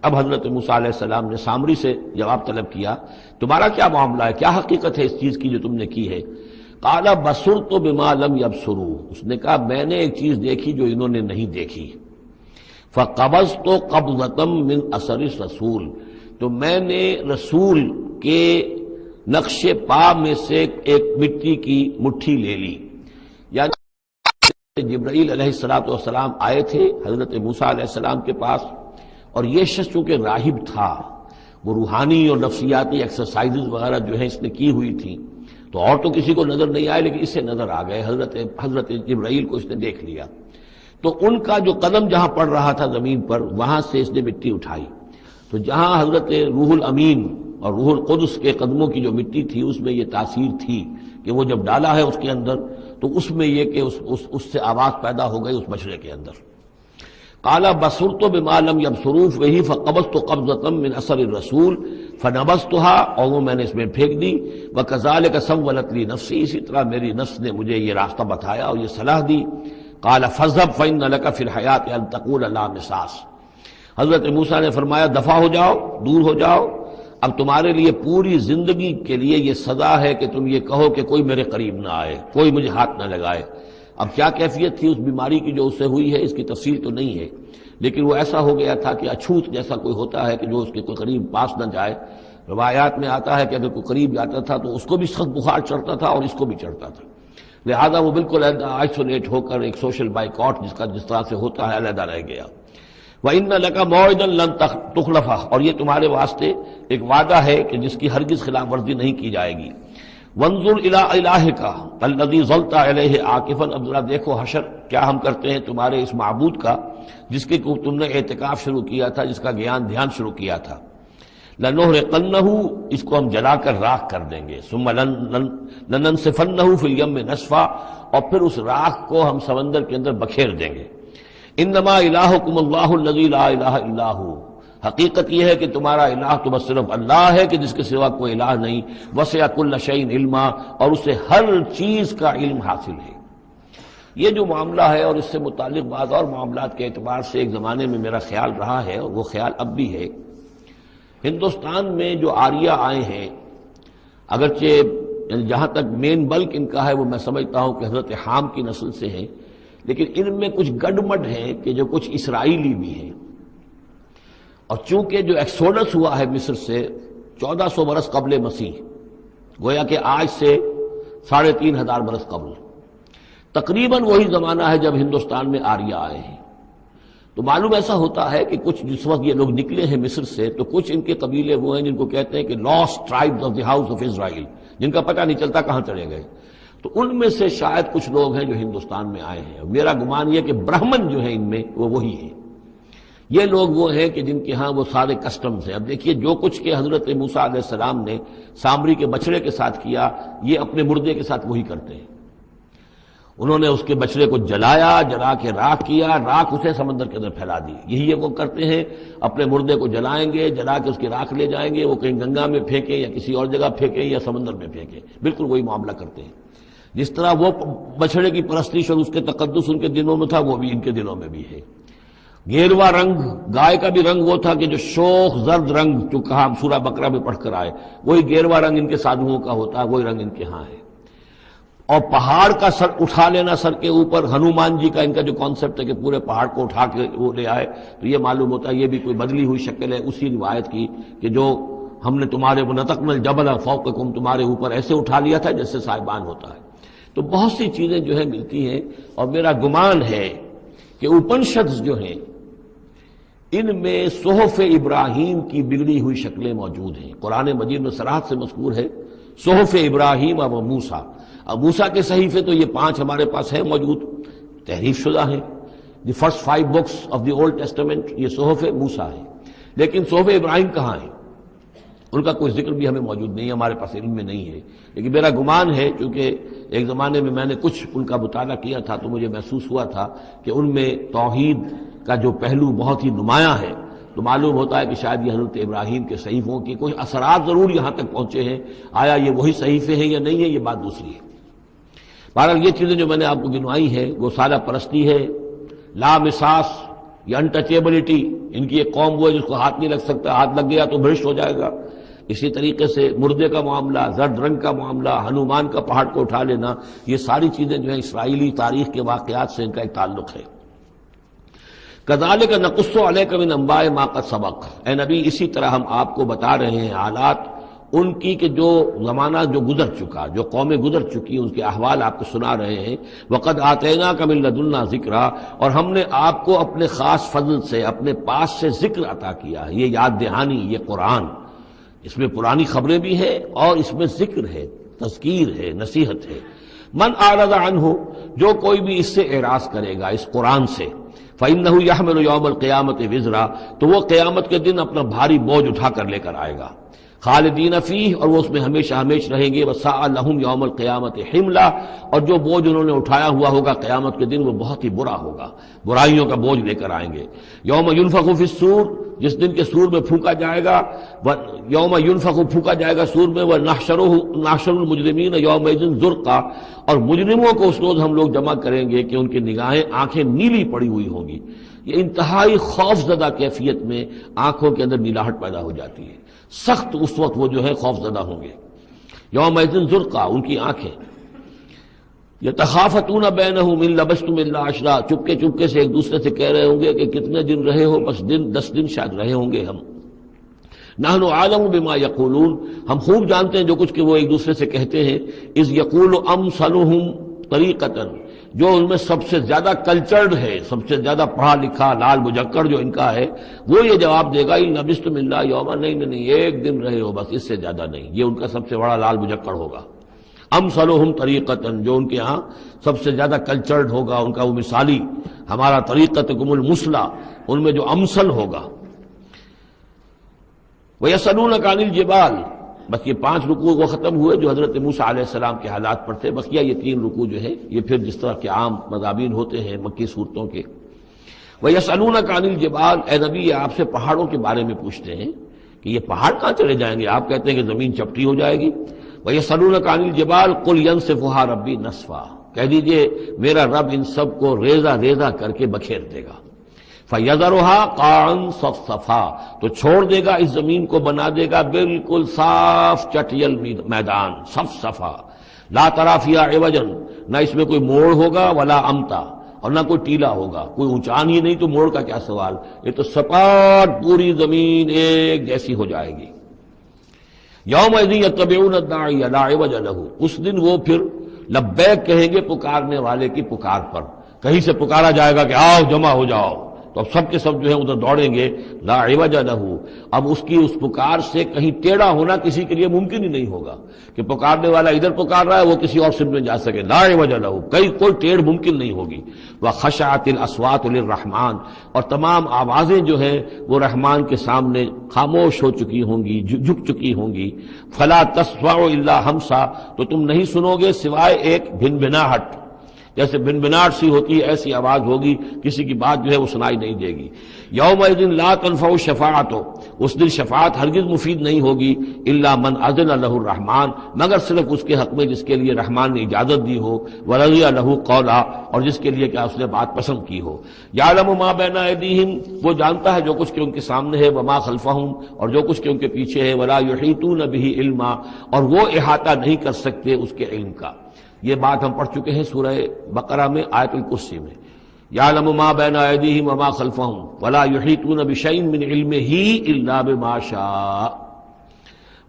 اب حضرت موسیٰ علیہ السلام نے سامری سے جواب طلب کیا، تمہارا کیا معاملہ ہے، کیا حقیقت ہے اس چیز کی جو تم نے کی ہے؟ قال بصرت بما لم يبصروا، اس نے کہا میں نے ایک چیز دیکھی جو انہوں نے نہیں دیکھی، فقبضت قبضة من اثر الرسول، تو میں نے رسول کے نقش پا میں سے ایک مٹی کی مٹھی لے لی، یعنی جبرائیل علیہ السلام آئے تھے حضرت موسیٰ علیہ السلام کے پاس، اور یہ شخص چونکہ راہب تھا، وہ روحانی اور نفسیاتی ایکسرسائزز وغیرہ جو ہیں اس نے کی ہوئی تھی، تو اور تو کسی کو نظر نہیں آئے لیکن اسے نظر آ گئے، حضرت جبرائیل کو اس نے دیکھ لیا، تو ان کا جو قدم جہاں پڑ رہا تھا زمین پر، وہاں سے اس نے مٹی اٹھائی، تو جہاں حضرت روح الامین اور روح القدس کے قدموں کی جو مٹی تھی اس میں یہ تاثیر تھی کہ وہ جب ڈالا ہے اس کے اندر تو اس میں یہ کہ اس سے آواز پیدا ہو گئی اس بچڑے کے اندر۔ قال بصرت بما لم يبصروا به فقبضت قبضة من اثر الرسول فنبذتها، اور وہ میں نے اس میں پھینک دی، وكذلك سولت لي نفسي، اسی طرح میری نفس نے مجھے یہ راستہ بتایا اور یہ صلاح دی۔ قال فاذهب فإن لك في الحياة أن تقول لا مساس، حضرت موسیٰ نے فرمایا دفع ہو جاؤ، دور ہو جاؤ، اب تمہارے لیے پوری زندگی کے لیے یہ سزا ہے کہ تم یہ کہو کہ کوئی میرے قریب نہ آئے، کوئی مجھے ہاتھ نہ لگائے۔ اب کیا کیفیت تھی اس بیماری کی جو اس سے ہوئی ہے اس کی تفصیل تو نہیں ہے، لیکن وہ ایسا ہو گیا تھا کہ اچھوت جیسا کوئی ہوتا ہے کہ جو اس کے کوئی قریب پاس نہ جائے۔ روایات میں آتا ہے کہ اگر کوئی قریب جاتا تھا تو اس کو بھی سخت بخار چڑھتا تھا اور اس کو بھی چڑھتا تھا، لہذا وہ بالکل آئسولیٹ ہو کر ایک سوشل بائیکاٹ جس طرح سے ہوتا ہے علیحدہ رہ گیا۔ وَإِنَّ لَكَ مَوْعِدًا لَن تُخْلَفَهُ، اور یہ تمہارے واسطے ایک وعدہ ہے کہ جس کی ہرگز خلاف ورزی نہیں کی جائے گی۔ وَانظُرْ إِلَىٰ إِلَٰهِكَ الَّذِي ظَلْتَ عَلَيْهِ عَاكِفًا، اب ذرا دیکھو حشر کیا ہم کرتے ہیں تمہارے اس معبود کا جس کے تم نے اعتکاف شروع کیا تھا، جس کا دھیان شروع کیا تھا۔ لَنُحْرِقَنَّهُ، اس کو ہم جلا کر راکھ کر دیں گے، ثُمَّ لَنَنسِفَنَّهُ فِي الْيَمِّ نَسْفًا، اور پھر اس راکھ کو ہم سمندر کے اندر بکھیر دیں گے۔ انما الہکم اللہ الذی لا الہ الا ہو، حقیقت یہ ہے کہ تمہارا الہ تو بس صرف اللہ ہے کہ جس کے سوا کوئی الہ نہیں، وسع کل شیء علما، اور اسے ہر چیز کا علم حاصل ہے۔ یہ جو معاملہ ہے اور اس سے متعلق بعض اور معاملات کے اعتبار سے ایک زمانے میں میرا خیال رہا ہے اور وہ خیال اب بھی ہے، ہندوستان میں جو آریہ آئے ہیں، اگرچہ جہاں تک مین بلک ان کا ہے وہ میں سمجھتا ہوں کہ حضرت حام کی نسل سے ہیں، لیکن ان میں کچھ گڈمڈ ہیں کہ جو کچھ اسرائیلی بھی ہیں، اور چونکہ جو ایکسوڈس ہوا ہے مصر سے 1400 برس قبل مسیح، گویا کہ آج سے 3500 برس قبل، تقریباً وہی زمانہ ہے جب ہندوستان میں آریہ آئے ہیں، تو معلوم ایسا ہوتا ہے کہ کچھ جس وقت یہ لوگ نکلے ہیں مصر سے تو کچھ ان کے قبیلے وہ ہیں جن کو کہتے ہیں کہ last tribes of the house of Israel, جن کا پتہ نہیں چلتا کہاں چلے گئے، تو ان میں سے شاید کچھ لوگ ہیں جو ہندوستان میں آئے ہیں۔ میرا گمان یہ کہ برہمن جو ہیں ان میں وہ وہی ہیں، یہ لوگ وہ ہیں کہ جن کے ہاں وہ سارے کسٹمز ہیں۔ اب دیکھیے جو کچھ کہ حضرت موسیٰ علیہ السلام نے سامری کے بچڑے کے ساتھ کیا، یہ اپنے مردے کے ساتھ وہی کرتے ہیں۔ انہوں نے اس کے بچڑے کو جلایا، جلا کے راکھ کیا، راکھ اسے سمندر کے اندر پھیلا دی، یہی وہ کرتے ہیں، اپنے مردے کو جلائیں گے، جلا کے اس کی راکھ لے جائیں گے، وہ کہیں گنگا میں پھینکیں یا کسی اور جگہ پھینکیں یا سمندر میں پھینکیں، بالکل وہی معاملہ کرتے ہیں۔ جس طرح وہ بچڑے کی پرستش اور اس کے تقدس ان کے دلوں میں تھا، وہ بھی ان کے دلوں میں بھی ہے۔ گیروا رنگ، گائے کا بھی رنگ وہ تھا کہ جو شوخ زرد رنگ جو کہا ہم سورہ بقرہ میں پڑھ کر آئے، وہی گیروا رنگ ان کے سادھوؤں کا ہوتا ہے، وہی رنگ ان کے ہاں ہے۔ اور پہاڑ کا سر اٹھا لینا سر کے اوپر، ہنومان جی کا ان کا جو کانسیپٹ ہے کہ پورے پہاڑ کو اٹھا کے وہ لے آئے، تو یہ معلوم ہوتا ہے یہ بھی کوئی بدلی ہوئی شکل ہے اسی روایت کی کہ جو ہم نے تمہارے ونطقنا الجبل فوقکم، تمہارے اوپر ایسے اٹھا لیا تھا جیسے سائبان ہوتا ہے۔ تو بہت سی چیزیں جو ہیں ملتی ہیں، اور میرا گمان ہے کہ اپنشدز جو ہیں ان میں صحف ابراہیم کی بگڑی ہوئی شکلیں موجود ہیں۔ قرآن مجید میں صراحت سے مذکور ہے صحف ابراہیم و موسیٰ۔ اب موسیٰ کے صحیفے تو یہ 5 ہمارے پاس ہیں موجود، تحریف شدہ ہیں۔ The first 5 books of the old testament یہ صحف موسیٰ ہے، لیکن صحف ابراہیم کہاں ہیں؟ ان کا کوئی ذکر بھی ہمیں موجود نہیں ہے، ہمارے پاس علم میں نہیں ہے۔ لیکن میرا گمان ہے، چونکہ ایک زمانے میں نے کچھ ان کا مطالعہ کیا تھا تو مجھے محسوس ہوا تھا کہ ان میں توحید کا جو پہلو بہت ہی نمایاں ہے، تو معلوم ہوتا ہے کہ شاید یہ حضرت ابراہیم کے صحیفوں کی کچھ اثرات ضرور یہاں تک پہنچے ہیں۔ آیا یہ وہی صحیفے ہیں یا نہیں ہے، یہ بات دوسری ہے۔ بہرحال یہ چیزیں جو میں نے آپ کو گنوائی ہیں وہ سالہ پرستی ہے، لامساس یا انٹچیبلٹی، ان کی ایک قوم وہ ہے جس کو ہاتھ نہیں لگ سکتا، ہاتھ لگ گیا تو بھرشٹ ہو جائے گا۔ اسی طریقے سے مردے کا معاملہ، زرد رنگ کا معاملہ، ہنومان کا پہاڑ کو اٹھا لینا، یہ ساری چیزیں جو ہیں اسرائیلی تاریخ کے واقعات سے ان کا ایک تعلق ہے۔ کذالک نقص علیک من انباء ما قد سبق، اے نبی اسی طرح ہم آپ کو بتا رہے ہیں حالات ان کی کہ جو زمانہ جو گزر چکا، جو قومیں گزر چکی، ان کے احوال آپ کو سنا رہے ہیں۔ وقد آتیناک من لدنا ذکرا، اور ہم نے آپ کو اپنے خاص فضل سے، اپنے پاس سے ذکر عطا کیا ہے۔ یہ یاد دہانی، یہ قرآن، اس میں پرانی خبریں بھی ہیں اور اس میں ذکر ہے، تذکیر ہے، نصیحت ہے۔ من اعرض عنہ، جو کوئی بھی اس سے اعراض کرے گا، اس قرآن سے، فإنہ یحمل یوم القیامت وزرا، تو وہ قیامت کے دن اپنا بھاری بوجھ اٹھا کر لے کر آئے گا۔ خالدین فیہ، اور وہ اس میں ہمیشہ ہمیش رہیں گے۔ وساء لہم یوم القیامت حملا، اور جو بوجھ انہوں نے اٹھایا ہوا ہوگا قیامت کے دن وہ بہت ہی برا ہوگا، برائیوں کا بوجھ لے کر آئیں گے۔ یوم ینفخ فی الصور، جس دن کے سور میں پھونکا جائے گا، یوم ینفخ پھونکا جائے گا سور میں، ونحشر المجرمین یومئذ زرقا، اور مجرموں کو اس روز ہم لوگ جمع کریں گے کہ ان کی نگاہیں، آنکھیں نیلی پڑی ہوئی ہوں گی۔ یہ انتہائی خوف زدہ کیفیت میں آنکھوں کے اندر نیلاہٹ پیدا ہو جاتی ہے، سخت اس وقت وہ جو ہے خوف زدہ ہوں گے۔ یومئذ زرقا، ان کی آنکھیں۔ یتخافتون بینہم ان لبثتم الا عشرا، چپکے چپکے سے ایک دوسرے سے کہہ رہے ہوں گے کہ کتنے دن رہے ہو، بس 10 دن شاید رہے ہوں گے ہم۔ نحن عالم بما یقولون، ہم خوب جانتے ہیں جو کچھ کہ وہ ایک دوسرے سے کہتے ہیں۔ اذ یقول امثلہم طریقۃ، جو ان میں سب سے زیادہ کلچرڈ ہے، سب سے زیادہ پڑھا لکھا لال مجکڑ جو ان کا ہے، وہ یہ جواب دے گا ان لبثتم الا یوما، نہیں ایک دن رہے ہو بس، اس سے زیادہ نہیں۔ یہ ان کا سب سے بڑا لال مجکڑ ہوگا۔ امثلہم طریقۃ، جو ان کے ہاں سب سے زیادہ کلچرڈ ہوگا، ان کا وہ مثالی، ہمارا طریقتکم المثلی، ان میں جو امثل ہوگا۔ وَيَسْأَلُونَكَ عَنِ الْجِبَالِ، بس یہ 5 رکوع وہ ختم ہوئے جو حضرت موسیٰ علیہ السلام کے حالات پر تھے۔ بقیہ یہ 3 رکوع جو ہے یہ پھر جس طرح کے عام مضامین ہوتے ہیں مکی صورتوں کے۔ وَيَسْأَلُونَكَ عَنِ الْجِبَالِ، اے نبی یہ آپ سے پہاڑوں کے بارے میں پوچھتے ہیں کہ یہ پہاڑ کہاں چلے جائیں گے، آپ کہتے ہیں کہ زمین چپٹی ہو جائے گی۔ وَيَسْأَلُونَكَ عَنِ الْجِبَالِ قُلْ يَنسِفُهَا رَبِّي نَسْفًا، کہہ دیجئے میرا رب ان سب کو ریزہ ریزہ کر کے بکھیر دے گا۔ فَيَذَرُهَا قَاعًا صَفْصَفًا، تو چھوڑ دے گا اس زمین کو، بنا دے گا بالکل صاف چٹیل میدان، صفصفا، لا ترى فيها عوجا، نہ اس میں کوئی موڑ ہوگا، ولا امتا، اور نہ کوئی ٹیلا ہوگا، کوئی اونچان ہی نہیں تو موڑ کا کیا سوال، یہ تو سپاٹ پوری زمین ایک جیسی ہو جائے گی۔ یومئذ یتبعون الداعی لا عوج له، اس دن وہ پھر لبیک کہیں گے پکارنے والے کی پکار پر، کہیں سے پکارا جائے گا کہ آؤ جمع ہو جاؤ، تو اب سب کے سب جو ہے ادھر دوڑیں گے۔ لا عوج له، اب اس کی اس پکار سے کہیں ٹیڑھا ہونا کسی کے لیے ممکن ہی نہیں ہوگا کہ پکارنے والا ادھر پکار رہا ہے وہ کسی اور سمت میں جا سکے۔ لا عوج له، کوئی ٹیڑھ ممکن نہیں ہوگی۔ وخشعت الاصوات للرحمن، اور تمام آوازیں جو ہیں وہ رحمان کے سامنے خاموش ہو چکی ہوں گی، جھک چکی ہوں گی۔ فلا تسمع الا ہمسا، تو تم نہیں سنو گے سوائے ایک بھنبھناہٹ، جیسے بھنبھناہٹ سی ہوتی ہے ایسی آواز ہوگی، کسی کی بات جو ہے وہ سنائی نہیں دے گی۔ یومئذ لا تنفع الشفاعۃ، اس دن شفاعت ہرگز مفید نہیں ہوگی، الا من اذن له الرحمن، مگر صرف اس کے حق میں جس کے لیے رحمان نے اجازت دی ہو، ورضی له قولا، اور جس کے لیے کیا اس نے بات پسند کی ہو۔ یعلم ما بین ایدیہم، وہ جانتا ہے جو کچھ کہ ان کے سامنے ہے، وما خلفہم، اور جو کچھ کہ ان کے پیچھے ہے، ولا یحیطون به علما، اور وہ احاطہ نہیں کر سکتے اس کے علم کا۔ یہ بات ہم پڑھ چکے ہیں سورہ بقرہ میں، آیت الکرسی میں۔ یعلم ما بین ایدیہم وما خلفہم ولا یحیطون بشیء من علمہ الا بما شاء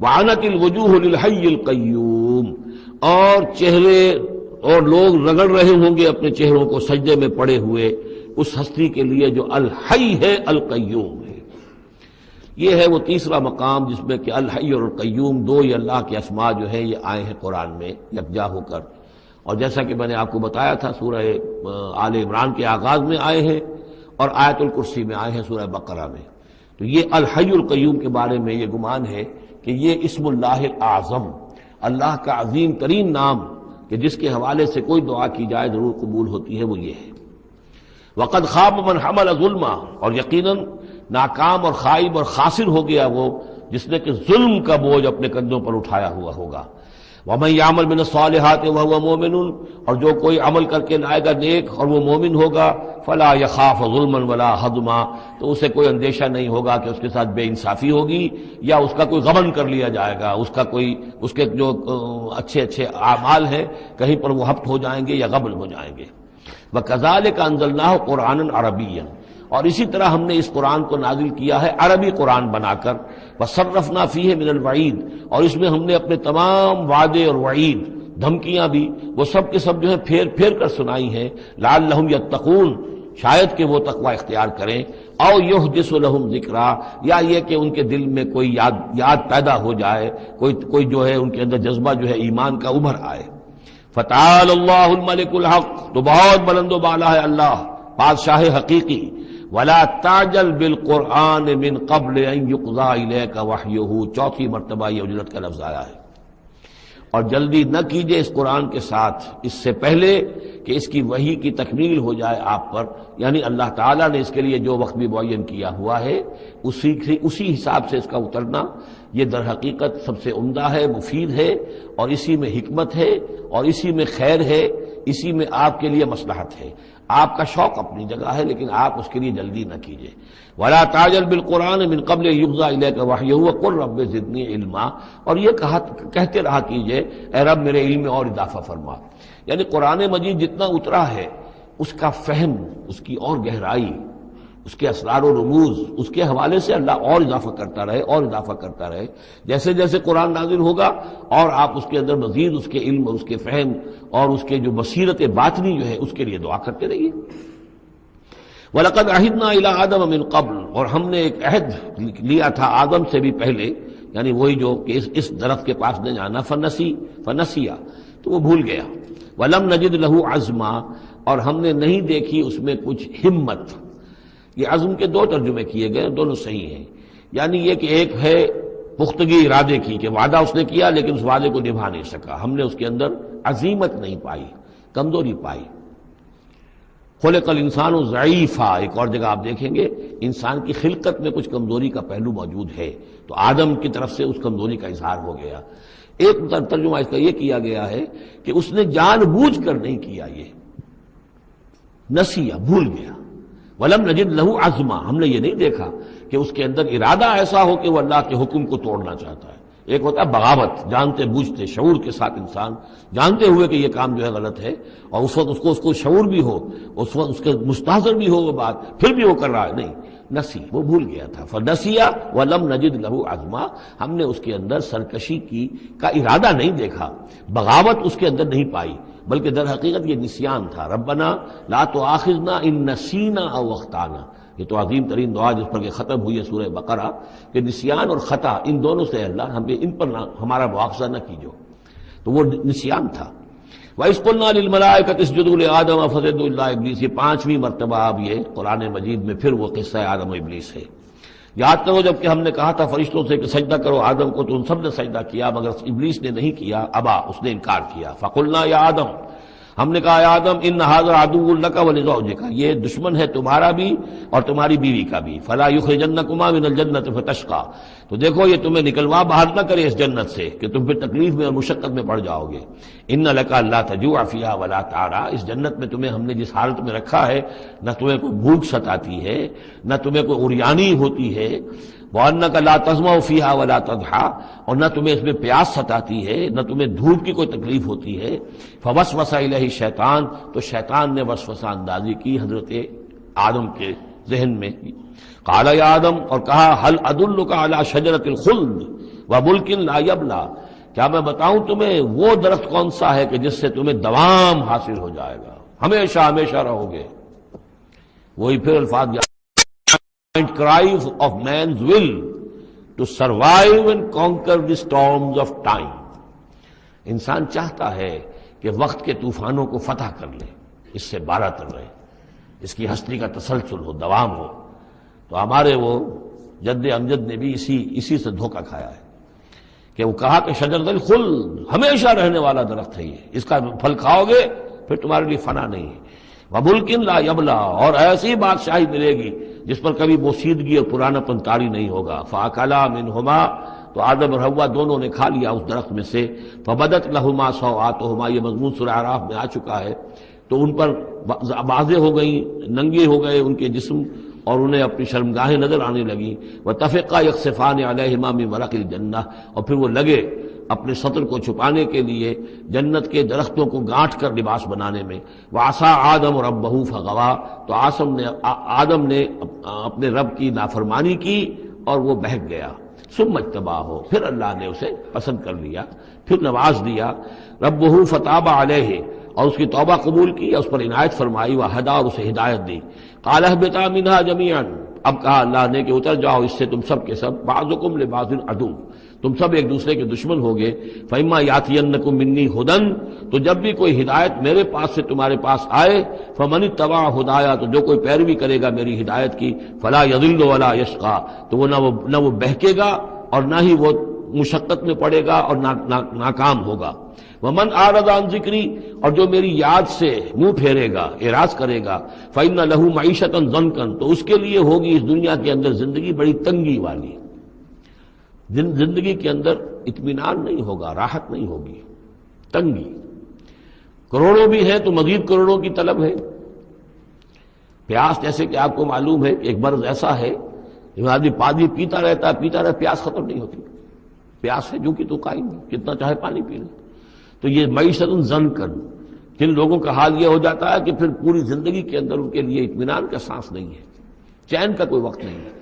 وعنت الوجوہ للحی القیوم، اور چہرے اور لوگ رگڑ رہے ہوں گے اپنے چہروں کو سجدے میں پڑے ہوئے اس ہستی کے لیے جو الحی ہے القیوم ہے۔ یہ ہے وہ تیسرا مقام جس میں کہ الحی اور القیوم دو یہ اللہ کے اسماء جو ہیں یہ آئے ہیں قرآن میں یکجا ہو کر، اور جیسا کہ میں نے آپ کو بتایا تھا سورہ آل عمران کے آغاز میں آئے ہیں اور آیت الکرسی میں آئے ہیں سورہ بقرہ میں۔ تو یہ الحی القیوم کے بارے میں یہ گمان ہے کہ یہ اسم اللہ الاعظم، اللہ کا عظیم ترین نام کہ جس کے حوالے سے کوئی دعا کی جائے ضرور قبول ہوتی ہے، وہ یہ ہے۔ وقد خاب من حمل ظلما، اور یقیناً ناکام اور خائب اور خاسر ہو گیا وہ جس نے کہ ظلم کا بوجھ اپنے کندھوں پر اٹھایا ہوا ہوگا۔ وَمَن يَعْمَلْ مِنَ الصَّالِحَاتِ وَهُوَ مُؤْمِنٌ، اور جو کوئی عمل کر کے لائے گا نیک اور وہ مومن ہوگا، فَلَا يَخَافُ ظُلْمًا وَلَا حَظْمًا، تو اسے کوئی اندیشہ نہیں ہوگا کہ اس کے ساتھ بے انصافی ہوگی یا اس کا کوئی غبن کر لیا جائے گا، اس کے جو اچھے اچھے اعمال ہیں کہیں پر وہ ہفت ہو جائیں گے یا غبن ہو جائیں گے۔ وَكَذَلِكَ أَنزَلْنَاهُ قُرْآنًا عَرَبِيًّا، اور اسی طرح ہم نے اس قرآن کو نازل کیا ہے عربی قرآن بنا کر۔ وَصَرَّفْنَا فِيهِ مِنَ الْوَعِيدِ، اور اس میں ہم نے اپنے تمام وعدے اور وعید دھمکیاں بھی وہ سب کے سب جو ہیں پھیر پھیر کر سنائی ہیں، لعلہم یتقون، شاید کہ وہ تقوی اختیار کریں، او یحدث لہم ذکرا، یا یہ کہ ان کے دل میں کوئی یاد پیدا ہو جائے، کوئی جو ہے ان کے اندر جذبہ جو ہے ایمان کا ابھر آئے۔ فتعال اللہ الملک الحق، تو بہت بلند و بالا ہے اللہ بادشاہ حقیقی۔ ولا تعجل بالقرآن من قبل ان یقضى الیک وحیہ، چوتھی مرتبہ یہ اجرت کا لفظ آیا ہے۔ اور جلدی نہ کیجئے اس قرآن کے ساتھ اس سے پہلے کہ اس کی وحی کی تکمیل ہو جائے آپ پر، یعنی اللہ تعالیٰ نے اس کے لیے جو وقت بھی معین کیا ہوا ہے اسی حساب سے اس کا اترنا یہ در حقیقت سب سے عمدہ ہے، مفید ہے، اور اسی میں حکمت ہے اور اسی میں خیر ہے، اسی میں آپ کے لیے مصلحت ہے۔ آپ کا شوق اپنی جگہ ہے لیکن آپ اس کے لیے جلدی نہ کیجئے۔ ولا تعجل بالقرآن من قبل یقضى الیک وحیہ وقل رب زدنی علما، اور یہ کہتے رہا کیجئے اے رب میرے علم میں اور اضافہ فرما، یعنی قرآن مجید جتنا اترا ہے اس کا فہم، اس کی اور گہرائی، اس کے اسرار و رموز، اس کے حوالے سے اللہ اور اضافہ کرتا رہے اور اضافہ کرتا رہے۔ جیسے جیسے قرآن نازل ہوگا اور آپ اس کے اندر مزید اس کے علم، اس کے فہم اور اس کے جو بصیرت باطنی جو ہے اس کے لیے دعا کرتے رہیے۔ وَلَقَدْ عَهِدْنَا إِلَىٰ آدَمَ مِن قَبْلُ، اور ہم نے ایک عہد لیا تھا آدم سے بھی پہلے، یعنی وہی جو کہ اس درخت کے پاس نہ جانا، فنسیا، تو وہ بھول گیا۔ وَلَمْ نَجِدْ لَهُ عَزْمًا، اور ہم نے نہیں دیکھی اس میں کچھ ہمت۔ یہ عزم کے دو ترجمے کیے گئے، دونوں صحیح ہیں، یعنی یہ کہ ایک ہے پختگی ارادے کی کہ وعدہ اس نے کیا لیکن اس وعدے کو نبھا نہیں سکا، ہم نے اس کے اندر عزیمت نہیں پائی، کمزوری پائی۔ خلق الانسان ضعیفا، ایک اور جگہ آپ دیکھیں گے انسان کی خلقت میں کچھ کمزوری کا پہلو موجود ہے، تو آدم کی طرف سے اس کمزوری کا اظہار ہو گیا۔ ایک ترجمہ اس کا یہ کیا گیا ہے کہ اس نے جان بوجھ کر نہیں کیا، یہ نسیہ، بھول گیا۔ وَلَمْ نَجِدْ لَهُ عَزْمًا، ہم نے یہ نہیں دیکھا کہ اس کے اندر ارادہ ایسا ہو کہ وہ اللہ کے حکم کو توڑنا چاہتا ہے۔ ایک ہوتا ہے بغاوت، جانتے بوجھتے شعور کے ساتھ انسان جانتے ہوئے کہ یہ کام جو ہے غلط ہے، اور اس وقت اس کو شعور بھی ہو، اس وقت اس کے مستحضر بھی ہو وہ بات، پھر بھی وہ کر رہا ہے، نہیں، نسی، وہ بھول گیا تھا۔ فنسیا وَلَمْ نَجِدْ لَهُ عَزْمًا، ہم نے اس کے اندر سرکشی کا ارادہ نہیں دیکھا، بغاوت اس کے اندر نہیں پائی، بلکہ در حقیقت یہ نسیان تھا۔ ربنا لا تؤاخذنا ان نسینا او اخطانا، یہ تو عظیم ترین دعا جس پر کہ ختم ہوئی ہے سورہ بقرہ، کہ نسیان اور خطا ان دونوں سے اللہ ہمیں ان پر ہمارا مواخذہ نہ کیجو، تو وہ نسیان تھا۔ وَإِذْ قُلْنَا لِلْمَلَائِكَةِ اسْجُدُوا لِآدَمَ فَسَجَدُوا إِلَّا إِبْلِيسَ، یہ پانچویں مرتبہ اب یہ قرآن مجید میں پھر وہ قصہ آدم و ابلیس ہے۔ یاد کرو جب کہ ہم نے کہا تھا فرشتوں سے کہ سجدہ کرو آدم کو، تو ان سب نے سجدہ کیا مگر ابلیس نے نہیں کیا، ابا، اس نے انکار کیا۔ فَقُلْنَا يَا آدَمَ، ہم نے کہا آدم ان ھذا عدو لک ولزوجک، یہ دشمن ہے تمہارا بھی اور تمہاری بیوی کا بھی، فلا یخرجنکما من الجنۃ فتشقى، تو دیکھو یہ تمہیں نکلوا باہر نہ کرے اس جنت سے کہ تم پھر تکلیف میں اور مشقت میں پڑ جاؤ گے۔ ان لک الا تجوع فیھا ولا تعرى، اس جنت میں تمہیں ہم نے جس حالت میں رکھا ہے نہ تمہیں کوئی بھوک ستاتی ہے نہ تمہیں کوئی عریانی ہوتی ہے، وَأَنَّكَ لَا تَظْمَأُ فِيهَا وَلَا تَضْحَىٰ، اور نہ تمہیں اس میں پیاس ستاتی ہے نہ تمہیں دھوپ کی کوئی تکلیف ہوتی ہے۔ فَوَسْوَسَ إِلَيْهِ الشَّيْطَانُ، تو شیطان نے وسوسہ اندازی کی حضرت آدم کے ذہن میں۔ قَالَ يَا آدم، اور کہا هَلْ أَدُلُّكَ عَلَىٰ شَجَرَةِ الْخُلْدِ وَمُلْكٍ لَا يَبْلَىٰ، کیا میں بتاؤں تمہیں وہ درخت کون سا ہے کہ جس سے تمہیں دوام حاصل ہو جائے گا، ہمیشہ ہمیشہ رہو گے۔ وہی پھر الفاظ cry of man's will to survive and conquer the storms of time. انسان چاہتا ہے کہ وقت کے طوفانوں کو فتح کر لے، اس سے بارہ تر رہے، اس کی ہستی کا تسلسل ہو، دوام ہو. تو ہمارے وہ جد امجد نے بھی اسی سے دھوکہ کھایا ہے کہ وہ کہا کہ شجرۃ الخلد ہمیشہ رہنے والا درخت ہے، یہ اس کا پھل کھاؤ گے پھر تمہارے لیے فنا نہیں ہے. وَمُلْكٍ لَا يَبْلَى، اور ایسی بادشاہی ملے گی جس پر کبھی بوسیدگی اور پرانا پن طاری نہیں ہوگا. فَأَكَلَا مِنْهُمَا، تو آدم اور حوا دونوں نے کھا لیا اس درخت میں سے. فَبَدَتْ لَهُمَا سَوْآتُهُمَا، یہ مضمون سورہ اعراف میں آ چکا ہے. تو ان پر واضح ہو گئی، ننگے ہو گئے ان کے جسم اور انہیں اپنی شرمگاہیں نظر آنے لگیں. وَتَفِقَا يَخْصِفَانِ عَلَيْهِمَا مِنْ وَرَقِ الْجَنَّةِ، اور پھر وہ لگے اپنے سطر کو چھپانے کے لیے جنت کے درختوں کو گانٹھ کر لباس بنانے میں. وَعَصَىٰ آدَمُ رَبَّهُ فَغَوَىٰ، تو آدم نے اپنے رب کی نافرمانی کی اور وہ بہک گیا. ثُمَّ اجْتَبَاهُ، پھر اللہ نے اسے پسند کر لیا، پھر نواز دیا. رَبُّهُ فَتَابَ عَلَيْهِ، اور اس کی توبہ قبول کی، اس پر عنایت فرمائی. وَهَدَىٰ، اور اسے ہدایت دی. قَالَ اهْبِطَا مِنْهَا جَمِيعًا، اب کہا اللہ نے کہ اتر جاؤ اس سے تم سب کے سب. بَعْضُكُمْ لِبَعْضٍ عَدُوٌّ، تم سب ایک دوسرے کے دشمن ہوگے. فَإِمَّا يَأْتِيَنَّكُم مِّنِّي هُدًى، تو جب بھی کوئی ہدایت میرے پاس سے تمہارے پاس آئے. فَمَنِ اتَّبَعَ هُدَايَا، تو جو کوئی پیروی کرے گا میری ہدایت کی. فَلَا يَضِلُّ وَلَا يَشْقَىٰ، تو وہ نہ وہ بہکے گا اور نہ ہی وہ مشقت میں پڑے گا اور ناکام ہوگا. وَمَنْ أَعْرَضَ عَنْ ذِكْرِي، اور جو میری یاد سے منہ پھیرے گا، اعراض کرے گا. فَإِنَّ لَهُ مَعِيشَةً ضَنْكًا، تو اس کے لیے ہوگی اس دنیا کے اندر زندگی بڑی تنگی والی. زندگی کے اندر اطمینان نہیں ہوگا، راحت نہیں ہوگی، تنگی. کروڑوں بھی ہیں تو مزید کروڑوں کی طلب ہے. پیاس، جیسے کہ آپ کو معلوم ہے کہ ایک مرض ایسا ہے جو آدمی پانی پیتا رہتا ہے، پیاس ختم نہیں ہوتی. پیاس ہے جو کہ تو قائم ہے، کتنا چاہے پانی پی لے. تو یہ معیشت ضنکن، جن لوگوں کا حال یہ ہو جاتا ہے کہ پھر پوری زندگی کے اندر ان کے لیے اطمینان کا سانس نہیں ہے، چین کا کوئی وقت نہیں ہے.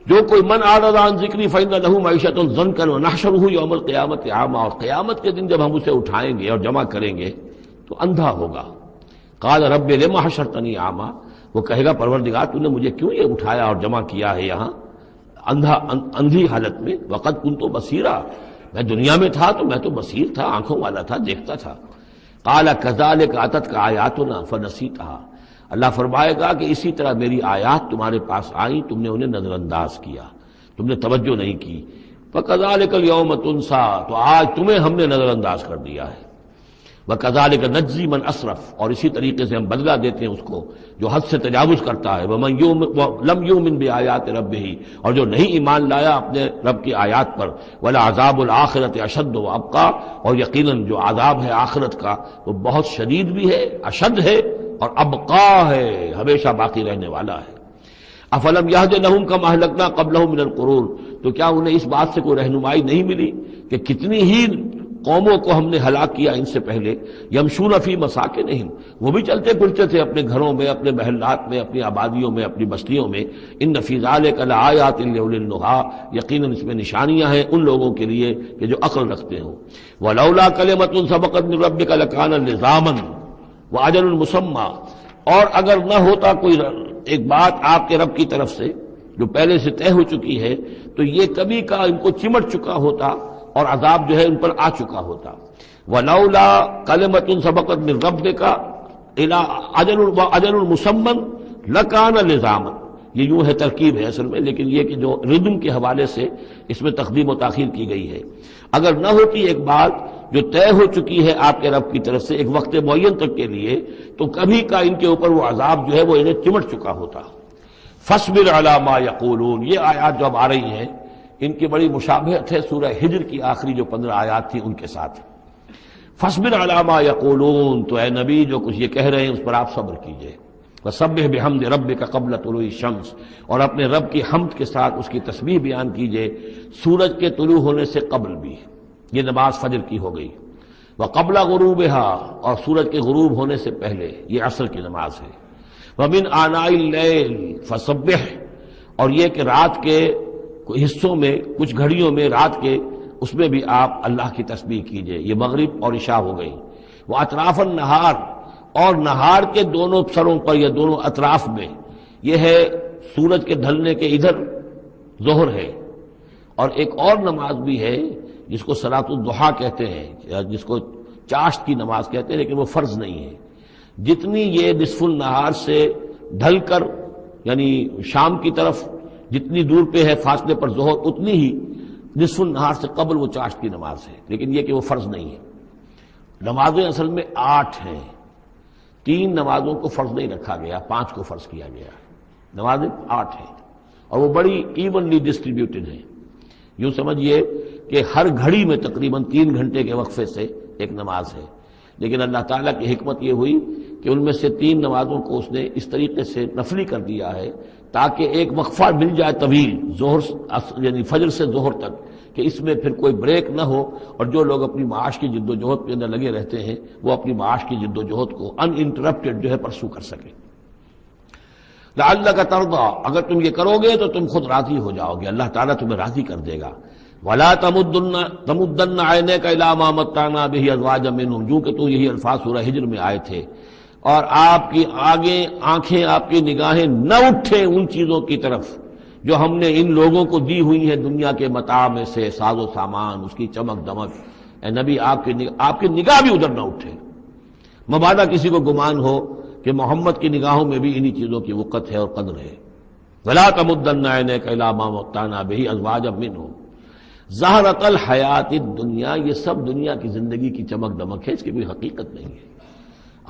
جو کوئی من اعرض عن ذکری فإن له معیشۃ ضنکا ونحشره یوم القیامۃ اعما، اور قیامت کے دن جب ہم اسے اٹھائیں گے اور جمع کریں گے تو اندھا ہوگا. قال رب لم حشرتنی اعما، وہ کہے گا پروردگار تو نے مجھے کیوں یہ اٹھایا اور جمع کیا ہے یہاں اندھی حالت میں. وقد كنت بصیرا، میں دنیا میں تھا تو میں تو بصیر تھا، آنکھوں والا تھا، دیکھتا تھا. قال كذلك اتتك آیاتنا فنسیتها، اللہ فرمائے گا کہ اسی طرح میری آیات تمہارے پاس آئیں، تم نے انہیں نظر انداز کیا، تم نے توجہ نہیں کی. فكذلك اليوم تنسى، تو آج تمہیں ہم نے نظر انداز کر دیا ہے. وَكَذَلِكَ نَجْزِي مَنْ أَسْرَفَ، اور اسی طریقے سے ہم بدلہ دیتے ہیں اس کو جو حد سے تجاوز کرتا ہے. وَمَنْ لَمْ يُؤْمِنْ بِآيَاتِ رَبِّهِ، اور جو نہیں ایمان لایا اپنے رب کی آیات پر. وَلَعَذَابُ الْآخِرَةِ أَشَدُّ وَأَبْقَىٰ، اور یقیناً جو عذاب ہے آخرت کا وہ بہت شدید بھی ہے، اشد ہے، اور ابقا ہے، ہمیشہ باقی رہنے والا ہے. افلم یہد لہم کم اہلکنا قبلہم من القرون، تو کیا انہیں اس بات سے کوئی رہنمائی نہیں ملی کہ کتنی ہی قوموں کو ہم نے ہلاک کیا ان سے پہلے. یمشون فی مساکنہم، وہ بھی چلتے پھرتے تھے اپنے گھروں میں، اپنے محلات میں، اپنی آبادیوں میں، اپنی بستیوں میں. ان فی ذلک لآیات لأولی النہی، یقیناً اس میں نشانیاں ہیں ان لوگوں کے لیے کہ جو عقل رکھتے ہوں. ولولا کلمۃ سبقت من ربک لکان لزاما وأجل مسمى، اور اگر نہ ہوتا کوئی ایک بات آپ کے رب کی طرف سے جو پہلے سے طے ہو چکی ہے تو یہ کبھی کا ان کو چمٹ چکا ہوتا اور عذاب جو ہے ان پر آ چکا ہوتا. ولولا کلمۃ سبقت من ربک الی اجل مسمى لکان لزاما، یہ یوں ہے ترکیب ہے اصل میں، لیکن یہ کہ جو ردم کے حوالے سے اس میں تقدیم و تاخیر کی گئی ہے. اگر نہ ہوتی ایک بات جو طے ہو چکی ہے آپ کے رب کی طرف سے ایک وقت معین تک کے لیے تو کبھی کا ان کے اوپر وہ عذاب جو ہے وہ انہیں چمٹ چکا ہوتا. فاصبر علی ما یقولون، یہ آیات جو اب آ رہی ہیں ان کی بڑی مشابہت ہے سورہ ہجر کی آخری جو 15 آیات تھی ان کے ساتھ. فاصبر علی ما یقولون، تو اے نبی جو کچھ یہ کہہ رہے ہیں اس پر آپ صبر کیجئے. وسبح بحمد ربک قبل طلوع الشمس، اور اپنے رب کی حمد کے ساتھ اس کی تسبیح بیان کیجئے سورج کے طلوع ہونے سے قبل بھی. یہ نماز فجر کی ہو گئی. وقبل غروبها، اور سورج کے غروب ہونے سے پہلے یہ عصر کی نماز ہے. ومن آناء اللیل فسبح، اور یہ کہ رات کے حصوں میں کچھ گھڑیوں میں رات کے اس میں بھی آپ اللہ کی تسبیح کیجئے. یہ مغرب اور عشاء ہو گئی. واطراف النہار، اور نہار کے دونوں سروں پر یا دونوں اطراف میں یہ ہے سورج کے ڈھلنے کے ادھر ظہر ہے، اور ایک اور نماز بھی ہے جس کو صلاۃ الضحیٰ کہتے ہیں یا جس کو چاشت کی نماز کہتے ہیں، لیکن وہ فرض نہیں ہے۔ جتنی یہ نصف النہار سے ڈھل کر یعنی شام کی طرف جتنی دور پہ ہے فاصلے پر ظہر، اتنی ہی نصف النہار سے قبل وہ چاشت کی نماز ہے، لیکن یہ کہ وہ فرض نہیں ہے۔ نمازیں اصل میں 8 ہیں، 3 نمازوں کو فرض نہیں رکھا گیا، 5 کو فرض کیا گیا۔ نمازیں 8 ہیں اور وہ بڑی ایونلی ڈسٹریبیوٹڈ ہیں۔ یوں سمجھیے کہ ہر گھڑی میں تقریباً 3 گھنٹے کے وقفے سے ایک نماز ہے، لیکن اللہ تعالیٰ کی حکمت یہ ہوئی کہ ان میں سے 3 نمازوں کو اس نے اس طریقے سے نفلی کر دیا ہے تاکہ ایک وقفہ مل جائے طویل، ظہر یعنی فجر سے ظہر تک، کہ اس میں پھر کوئی بریک نہ ہو، اور جو لوگ اپنی معاش کی جد و جہد کے اندر لگے رہتے ہیں وہ اپنی معاش کی جد و جہد کو ان انٹرپٹڈ جو ہے پرسو کر سکیں۔ لعلک ترضی، اگر تم یہ کرو گے تو تم خود راضی ہو جاؤ گے، اللہ تعالیٰ تمہیں راضی کر دے گا۔ ولا تمدن عینیک الی ما متعنا بہ ازواجا منہم، جو کہ تو یہی الفاظ سورہ ہجر میں آئے تھے، اور آپ کی آگے آنکھیں، آپ کی نگاہیں نہ اٹھیں ان چیزوں کی طرف جو ہم نے ان لوگوں کو دی ہوئی ہیں دنیا کے متاع میں سے، ساز و سامان، اس کی چمک دمک۔ اے نبی آپ کی نگاہ بھی ادھر نہ اٹھے، مبادا کسی کو گمان ہو کہ محمد کی نگاہوں میں بھی انہی چیزوں کی وقت ہے اور قدر ہے۔ ولا تمدن عینیک الی ما متعنا بہ ازواجا منہم زہرۃ الحیات الدنیا، یہ سب دنیا کی زندگی کی چمک دمک ہے، اس کی کوئی حقیقت نہیں ہے۔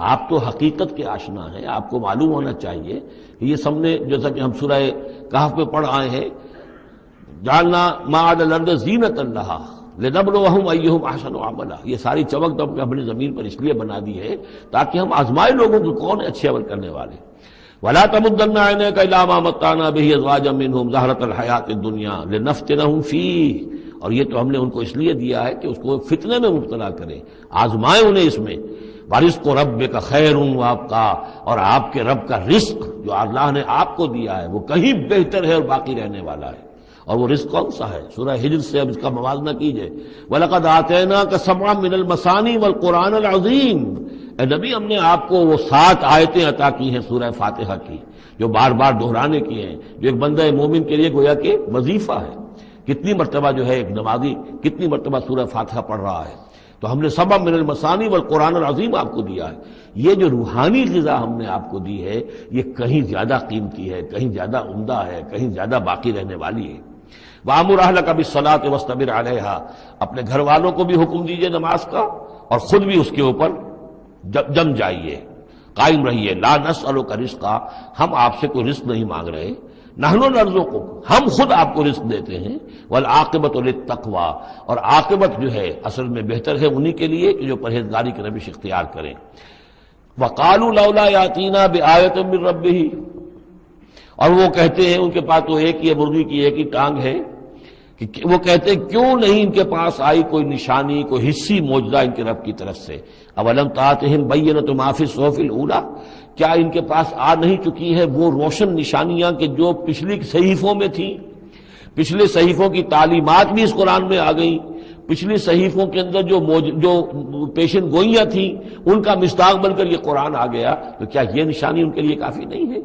آپ تو حقیقت کے آشنا ہیں، آپ کو معلوم ہونا چاہیے کہ یہ سب نے، جیسا کہ ہم سورہ کہف میں پڑھ آئے ہیں، جعلنا ما علی الارض زینۃ لہا لنبلوہم ایہم احسن عملا، یہ ساری چمک دمک ہم نے زمین پر اس لیے بنا دی ہے تاکہ ہم آزمائے لوگوں کو کون ہے اچھے عمل کرنے والے۔ ولا تمدن عینیک الی ما متعنا بہ ازواجا منہم زہرۃ الحیات الدنیا لنفتنہم فیہ، اور یہ تو ہم نے ان کو اس لیے دیا ہے کہ اس کو فتنے میں مبتلا کریں، آزمائیں انہیں اس میں۔ وَرِزْقُ رَبِّكَ خَيْرٌ وَأَبْقَىٰ، اور آپ کے رب کا رزق جو اللہ نے آپ کو دیا ہے وہ کہیں بہتر ہے اور باقی رہنے والا ہے۔ اور وہ رزق کون سا ہے؟ سورہ ہجر سے اب اس کا موازنہ کیجئے۔ وَلَقَدْ آتَيْنَاكَ سَبْعًا مِّنَ الْمَثَانِي وَالْقُرْآنِ الْعَظِيمِ، اے نبی ہم نے آپ کو وہ 7 آیتیں عطا کی ہیں سورہ فاتحہ کی، جو بار بار دہرانے کی ہیں، جو ایک بندہ مومن کے لیے گویا کہ وظیفہ ہے۔ کتنی مرتبہ جو ہے ایک نمازی کتنی مرتبہ سورہ فاتحہ پڑھ رہا ہے، تو ہم نے سبع من المثانی والقرآن العظیم آپ کو دیا ہے۔ یہ جو روحانی غذا ہم نے آپ کو دی ہے یہ کہیں زیادہ قیمتی ہے، کہیں زیادہ عمدہ ہے، کہیں زیادہ باقی رہنے والی ہے۔ وَأَمُرْ أَهْلَكَ بِالصَّلَاةِ وَاصْطَبِرْ عَلَيْهَا، اپنے گھر والوں کو بھی حکم دیجئے نماز کا اور خود بھی اس کے اوپر جم جائیے، قائم رہیے۔ لا نسألک رزقا، ہم آپ سے کوئی رزق نہیں مانگ رہے، نحن نرزقک، ہم خود آپ کو رزق دیتے ہیں۔ والعاقبۃ للتقوی، اور عاقبت جو ہے اصل میں بہتر ہے انہی کے لیے کہ جو پرہیزگاری کی روش اختیار کریں۔ وقالوا لولا یاتینا بآیۃ من ربہ، اور وہ کہتے ہیں، ان کے پاس تو ایک ہی مرغی کی ایک ہی ٹانگ ہے، کہ وہ کہتے ہیں کیوں نہیں ان کے پاس آئی کوئی نشانی، کوئی حصی معجزہ ان کے رب کی طرف سے۔ اولم تاتہم بینۃ ما فی الصحف الاولی، کیا ان کے پاس آ نہیں چکی ہے وہ روشن نشانیاں کہ جو پچھلی صحیفوں میں تھیں؟ پچھلے صحیفوں کی تعلیمات بھی اس قرآن میں آ گئیں، پچھلی صحیفوں کے اندر جو پیشن گوئیاں تھیں ان کا مصداق بن کر یہ قرآن آ گیا، تو کیا یہ نشانی ان کے لیے کافی نہیں ہے؟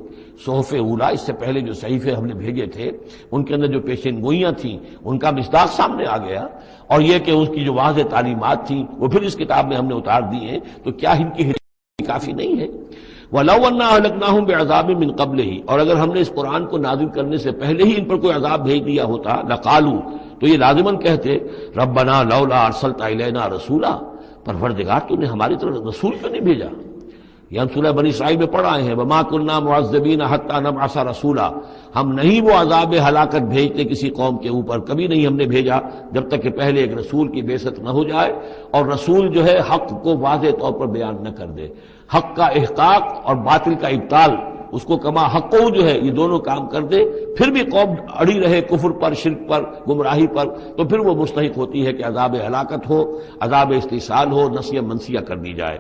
صحف اولا، اس سے پہلے جو صحیفے ہم نے بھیجے تھے ان کے اندر جو پیشن گوئیاں تھیں ان کا مصداق سامنے آ گیا، اور یہ کہ اس کی جو واضح تعلیمات تھیں وہ پھر اس کتاب میں ہم نے اتار دی ہیں، تو کیا ان کی ہدایت کافی نہیں ہے؟ وَلَوْ أَنَّا أَهْلَكْنَاهُمْ بِعَذَابٍ مِّن قَبْلِهِ، اور اگر ہم نے اس قرآن کو نازل کرنے سے پہلے ہی ان پر کوئی عذاب بھیج دیا ہوتا، لَقَالُوا، تو یہ لازماً کہتے رَبَّنَا لَوْلَا أَرْسَلْتَ إِلَيْنَا رَسُولًا، پروردگار تو نے ہماری طرف رسول کیوں نہیں بھیجا؟ یہ ہم سورہ بنی اسرائیل میں پڑھ آئے ہیں، وَمَا كُنَّا مُعَذِّبِينَ حَتَّىٰ نَبْعَثَ رَسُولًا، ہم نہیں وہ عذاب ہلاکت بھیجتے کسی قوم کے اوپر، کبھی نہیں ہم نے بھیجا جب تک کہ پہلے ایک رسول کی بعثت نہ ہو جائے، اور رسول جو ہے حق کو واضح طور پر بیان نہ کر دے، حق کا احقاق اور باطل کا ابطال، اس کو کما حق جو ہے یہ دونوں کام کر دے، پھر بھی قوم اڑی رہے کفر پر، شرک پر، گمراہی پر، تو پھر وہ مستحق ہوتی ہے کہ عذاب ہلاکت ہو، عذاب استحصال ہو، نسیہ منسیہ کر دی جائے۔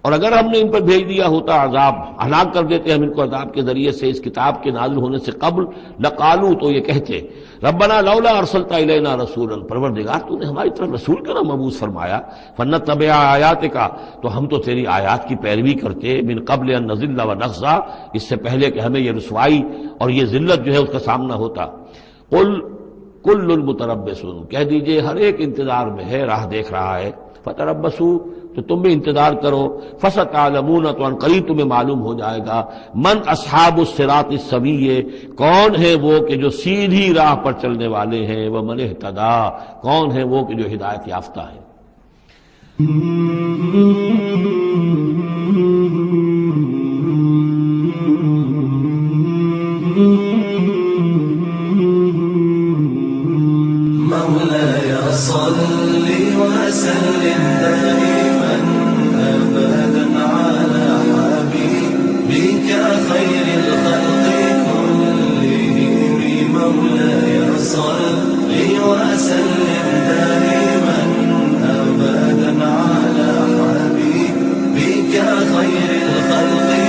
اور اگر ہم نے ان پر بھیج دیا ہوتا عذاب، ہلاک کر دیتے ہم ان کو عذاب کے ذریعے سے اس کتاب کے نازل ہونے سے قبل، لقالو تو یہ کہتے ربنا لولا ارسلت الینا رسولا، پروردگار تو نے ہماری طرف رسول کا نہ مبعوث فرمایا، فنتبع آیاتک، تو ہم تو تیری آیات کی پیروی کرتے، من قبل ان نذل ونخزى، اس سے پہلے کہ ہمیں یہ رسوائی اور یہ ذلت جو ہے اس کا سامنا ہوتا۔ قل کل متربص، کہہ دیجئے ہر ایک انتظار میں ہے، راہ دیکھ رہا ہے، فتربصوا، تو تم بھی انتظار کرو، فستعلمون، تو ان قریب تمہیں معلوم ہو جائے گا، من اصحاب الصراط السوی، کون ہے وہ کہ جو سیدھی راہ پر چلنے والے ہیں، ومن اہتدی، کون ہے وہ کہ جو ہدایت یافتہ ہے۔ مولاي صل وسلم دائما أبدا على حبيبك خير الخلق كلهم، مولاي صل وسلم دائما أبدا على حبيبك خير الخلق